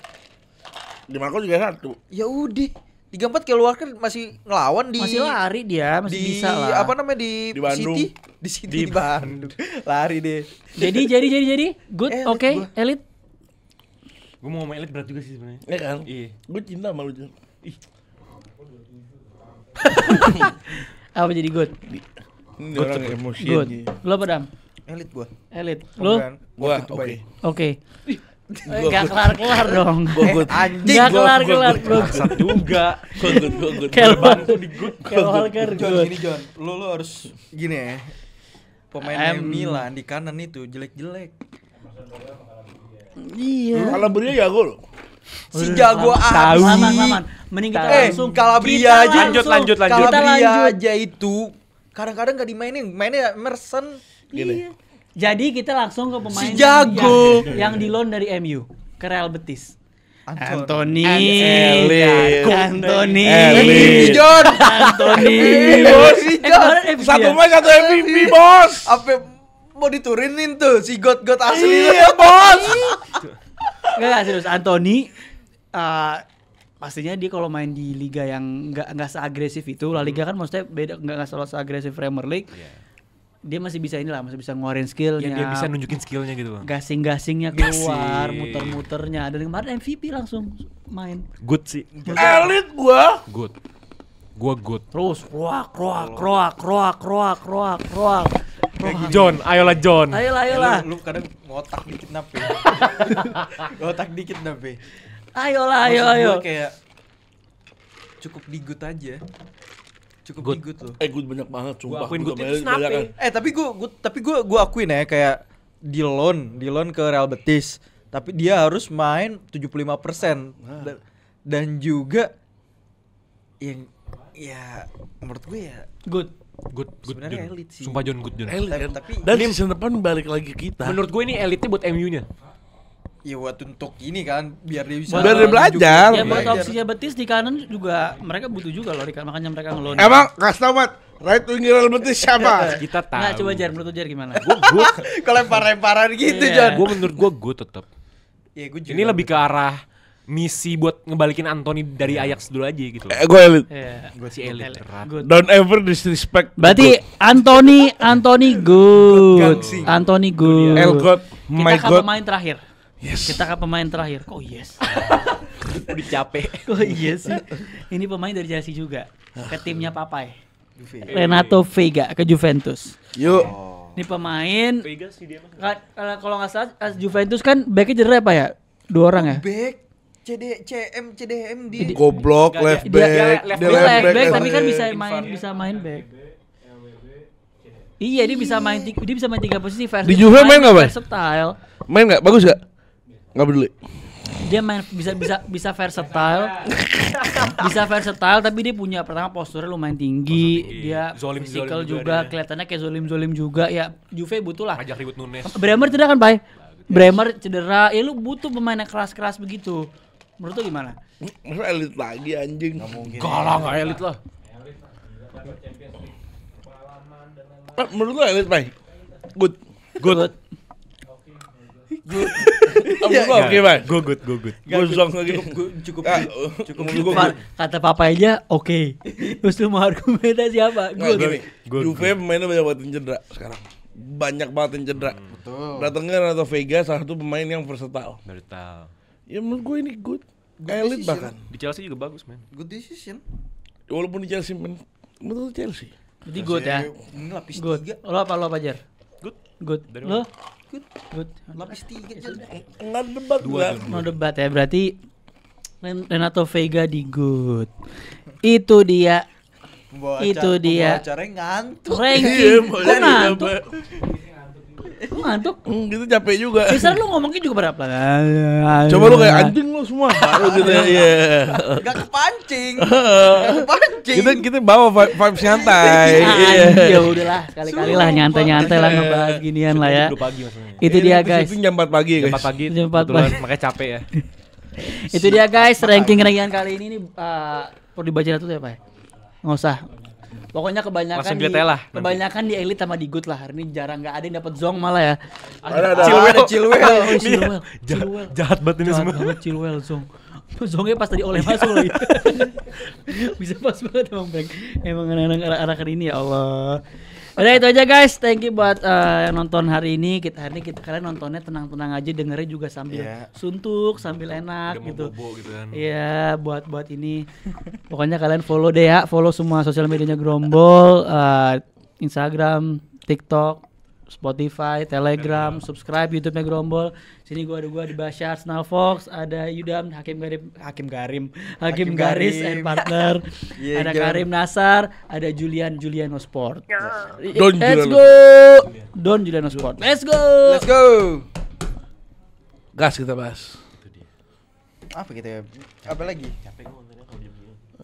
Speaker 2: Di Marco juga 1.
Speaker 3: Ya udah. 34 Kyle Walker masih ngelawan di
Speaker 1: Masih lari dia, masih
Speaker 3: di
Speaker 1: bisa lah.
Speaker 3: apa namanya di
Speaker 2: Bandung.
Speaker 3: City, di City di Bandung. Lari deh.
Speaker 1: Jadi good,
Speaker 3: Elit
Speaker 1: oke,
Speaker 3: gua.
Speaker 1: elit.
Speaker 4: Gue mau ngomong elit berat juga sih sebenarnya.
Speaker 2: Iya kan?
Speaker 4: Iya.
Speaker 2: Gue cinta sama lu. Jun.
Speaker 1: Apa jadi good?
Speaker 2: Ini orang emosian.
Speaker 1: Good.
Speaker 2: Ji.
Speaker 1: Lo apa Dam?
Speaker 3: Elit gua.
Speaker 1: Elit. Lo?
Speaker 3: Bukan.
Speaker 2: Gua
Speaker 3: Waktu itu
Speaker 2: oke.
Speaker 3: baik.
Speaker 1: Oke. Gak kelar-kelar dong.
Speaker 2: Gua good.
Speaker 3: Anjing
Speaker 1: Gak
Speaker 3: gua.
Speaker 1: kelar-kelar.
Speaker 4: Bangsat juga.
Speaker 2: Gua good.
Speaker 1: Kyle Walker
Speaker 3: John
Speaker 1: good.
Speaker 3: gini John, lu harus gini ya. Pemain Milan di kanan itu jelek-jelek.
Speaker 1: Iya.
Speaker 2: Calabria jago loh.
Speaker 3: Si jago
Speaker 4: Tahu.
Speaker 3: abis.
Speaker 1: Aman. Mending kita langsung.
Speaker 3: Calabria
Speaker 1: Kita
Speaker 3: aja.
Speaker 1: langsung.
Speaker 4: Lanjut.
Speaker 1: Kita
Speaker 3: Calabria
Speaker 1: lanjut.
Speaker 3: aja itu kadang-kadang gak dimainin, mainnya Emerson.
Speaker 1: Iya. Jadi kita langsung ke pemain
Speaker 3: Si jago.
Speaker 1: yang di loan dari MU ke Real Betis. Anthony.
Speaker 2: Elit.
Speaker 1: Anthony.
Speaker 2: Elit.
Speaker 3: John.
Speaker 1: Anthony.
Speaker 3: John.
Speaker 2: Satu match satu MVP, Bos.
Speaker 3: Apa mau diturunin tuh si God asli.
Speaker 2: Iya, Bos.
Speaker 1: Enggak serius Anthony pastinya dia kalau main di liga yang enggak seagresif itu, La Liga kan maksudnya beda, enggak selalu seagresif Premier League. Dia masih bisa inilah, masih bisa ngeluarin skillnya.
Speaker 4: Ya, dia bisa nunjukin skillnya gitu bang.
Speaker 1: Gasing-gasingnya keluar,
Speaker 4: Gasing.
Speaker 1: muter-muternya. Dan kemarin MVP langsung main.
Speaker 4: Good sih.
Speaker 2: Elit gua.
Speaker 4: Good. Gua good.
Speaker 1: Terus kroak.
Speaker 4: John, ayolah John.
Speaker 1: Ayolah.
Speaker 3: Lu kadang ngotak dikit nape. Ngotak dikit nape.
Speaker 1: Ayolah.
Speaker 3: Maksud gua kayak cukup di good aja. Cukup
Speaker 4: Good.
Speaker 3: di good loh.
Speaker 2: Good banyak banget, sumpah.
Speaker 4: akuin
Speaker 2: Gua
Speaker 4: good
Speaker 2: banyak
Speaker 4: itu snape.
Speaker 2: kan.
Speaker 3: Tapi gua akuin ya kayak di loan ke Real Betis. Tapi dia harus main 75%. Dan juga yang ya menurut gue ya
Speaker 1: Good.
Speaker 4: Good
Speaker 3: Sebenarnya
Speaker 4: John.
Speaker 3: elit sih.
Speaker 4: Sumpah John, good John.
Speaker 2: Elit kan.
Speaker 3: Tapi
Speaker 2: Dan season depan balik lagi kita.
Speaker 4: Menurut gue ini elitnya buat MU-nya.
Speaker 3: Ya buat untuk ini kan biar dia bisa
Speaker 2: Biar dia belajar.
Speaker 1: Ya buat opsinya Betis di kanan juga mereka butuh juga loh, makanya mereka ngeloan.
Speaker 2: Emang kasih tau Mat, right winger Real Betis siapa?
Speaker 4: Kita tahu.
Speaker 1: Nggak, coba Jar, menurut Jar gimana?
Speaker 4: Gue good.
Speaker 3: kalau lempar-lemparan gitu
Speaker 1: Iya.
Speaker 3: Jon.
Speaker 4: Gue menurut gue good tetap.
Speaker 3: Iya, gua juga.
Speaker 4: Ini lebih ke arah misi buat ngebalikin Anthony dari Ajax dulu aja gitu loh.
Speaker 2: Gue elit.
Speaker 1: Iya.
Speaker 4: Gue si elit berat.
Speaker 1: Good.
Speaker 2: Don't ever disrespect.
Speaker 1: Berarti Anthony good.
Speaker 3: Gangsing.
Speaker 1: Anthony good.
Speaker 2: El God,
Speaker 1: Kita
Speaker 2: my
Speaker 1: ke
Speaker 2: God.
Speaker 1: pemain terakhir.
Speaker 2: Yes.
Speaker 1: Kita ke pemain terakhir. Kok yes?
Speaker 4: Udah capek.
Speaker 1: Kok iya sih? Ini pemain dari Chelsea juga. Ke timnya Papai.
Speaker 3: Juve.
Speaker 1: Renato Veiga ke Juventus.
Speaker 2: Yuk.
Speaker 1: Ini pemain
Speaker 4: Vegas sih dia mah.
Speaker 1: kalau nggak salah Juventus kan backnya cedera apa ya? 2 orang ya?
Speaker 3: Back CDM dia.
Speaker 2: Goblok, left
Speaker 1: Dia-
Speaker 2: back.
Speaker 4: dia
Speaker 1: Dia left back
Speaker 2: left
Speaker 1: tapi kan
Speaker 2: back.
Speaker 1: bisa main back. Iya, dia bisa main 3 posisi versi.
Speaker 2: Di Juve main nggak, Bay?
Speaker 1: Versatile.
Speaker 2: Main nggak? Bagus nggak? Nggak peduli.
Speaker 1: Dia main bisa versatile. Bisa versatile tapi dia punya pertama posturnya lumayan tinggi, dia
Speaker 4: Zolim
Speaker 1: physical
Speaker 4: juga
Speaker 1: juga,
Speaker 4: dia.
Speaker 1: kelihatannya kayak zolim juga. Ya Juve butuh lah.
Speaker 4: Ngajak ribut Nunes.
Speaker 1: Bremer cedera kan, Bay? Bremer cedera, ya lu butuh pemain yang keras-keras begitu. Menurut lu gimana?
Speaker 2: Masa elit lagi anjing?
Speaker 4: Kalah nggak elit lah.
Speaker 2: Menurut lu elit, Bay? Good.
Speaker 1: Good.
Speaker 2: Menurut lu oke, Bay?
Speaker 4: Gue good.
Speaker 2: Gue zong lagi.
Speaker 3: Cukup
Speaker 2: Ah,
Speaker 3: cukup
Speaker 2: menurut gua good.
Speaker 1: Kata papa aja oke. Terus lu mau argumentasi apa?
Speaker 2: Nggak,
Speaker 1: Good.
Speaker 2: gini, Juve pemainnya banyak banget yang cedera sekarang. Banyak banget yang cedera.
Speaker 3: Betul.
Speaker 2: Datangnya Renato Veiga, salah satu pemain yang versatile.
Speaker 4: Dari tahu.
Speaker 2: Ya menurut gue ini good.
Speaker 3: Good
Speaker 2: Elit
Speaker 3: decision.
Speaker 2: bahkan.
Speaker 4: Di Chelsea juga bagus men.
Speaker 3: Good decision.
Speaker 2: Walaupun di Chelsea, betul Chelsea.
Speaker 1: Jadi good ya.
Speaker 3: Ini lapis
Speaker 1: Good.
Speaker 3: 3.
Speaker 1: Lo apa Jar?
Speaker 4: Good.
Speaker 1: Good.
Speaker 4: Dari
Speaker 1: Lo?
Speaker 3: Good.
Speaker 1: Good.
Speaker 3: Lapis 3 Jon.
Speaker 2: Enggak debat gua.
Speaker 1: No debat ya, berarti Renato Veiga di good. Itu dia Itu dia.
Speaker 3: Acaranya ngantuk.
Speaker 1: ranking. Kok
Speaker 2: makanya
Speaker 1: ngantuk?
Speaker 2: capek.
Speaker 1: Kok ngantuk?
Speaker 2: Gitu capek juga.
Speaker 1: Bisa lu ngomongnya juga berapa?
Speaker 2: Coba lu kayak anjing lu semua. Baru gitu ya. Iya.
Speaker 3: Gak kepancing. Gak kepancing.
Speaker 2: Kita bawa vibes nyantai. Iya.
Speaker 1: Ya udahlah, sekali-kali lah nyantai-nyantai lah ngebahas ginian lah ya.
Speaker 4: Udah pagi maksudnya.
Speaker 1: Itu dia guys.
Speaker 2: Itu jam 4 pagi guys.
Speaker 4: 4 pagi
Speaker 1: Jam 4
Speaker 4: kebetulan
Speaker 1: pagi.
Speaker 4: makanya capek ya.
Speaker 1: Itu dia guys, ranking-rankingan kali ini nih perlu dibaca tuh ya Pak. Nggak usah. Pokoknya kebanyakan
Speaker 4: Langsung
Speaker 1: di
Speaker 4: dilihat lah nanti.
Speaker 1: kebanyakan di elite sama di good lah. Hari ini jarang nggak ada yang dapat zong malah ya.
Speaker 2: Ada.
Speaker 3: Ada Chilwell.
Speaker 1: Oh, Chilwell. Chilwell.
Speaker 4: Jahat banget ini
Speaker 1: Jahat
Speaker 4: semua.
Speaker 1: banget Chilwell zong. Zongnya pas tadi oleh masuk lagi. Bisa pas banget emang Bang. Emang anak-anak ini ya Allah. Udah itu aja guys. Thank you buat yang nonton hari ini. Hari ini kalian nontonnya tenang-tenang aja, dengernya juga sambil
Speaker 3: Iya.
Speaker 1: suntuk, sambil enak
Speaker 4: Udah mau
Speaker 1: gitu.
Speaker 4: bobo gitu kan.
Speaker 1: Iya, buat ini. Pokoknya kalian follow deh ya, follow semua sosial medianya Grombol, Instagram, TikTok, Spotify, Telegram, subscribe YouTube-nya Grombol. Sini gua di Bashar, Arsenal Fox, ada Yudam, Hakim Garis and partner.
Speaker 3: Yeah,
Speaker 1: Ada
Speaker 3: Jon.
Speaker 1: Karim Nasar, ada Juliano Sport.
Speaker 2: Don
Speaker 1: Let's
Speaker 2: Juliano.
Speaker 1: go. Don Juliano Sport. Let's go.
Speaker 3: Let's go.
Speaker 2: Gas kita bahas.
Speaker 3: Apa kita ya? Apa lagi?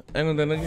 Speaker 2: Ayo nonton lagi.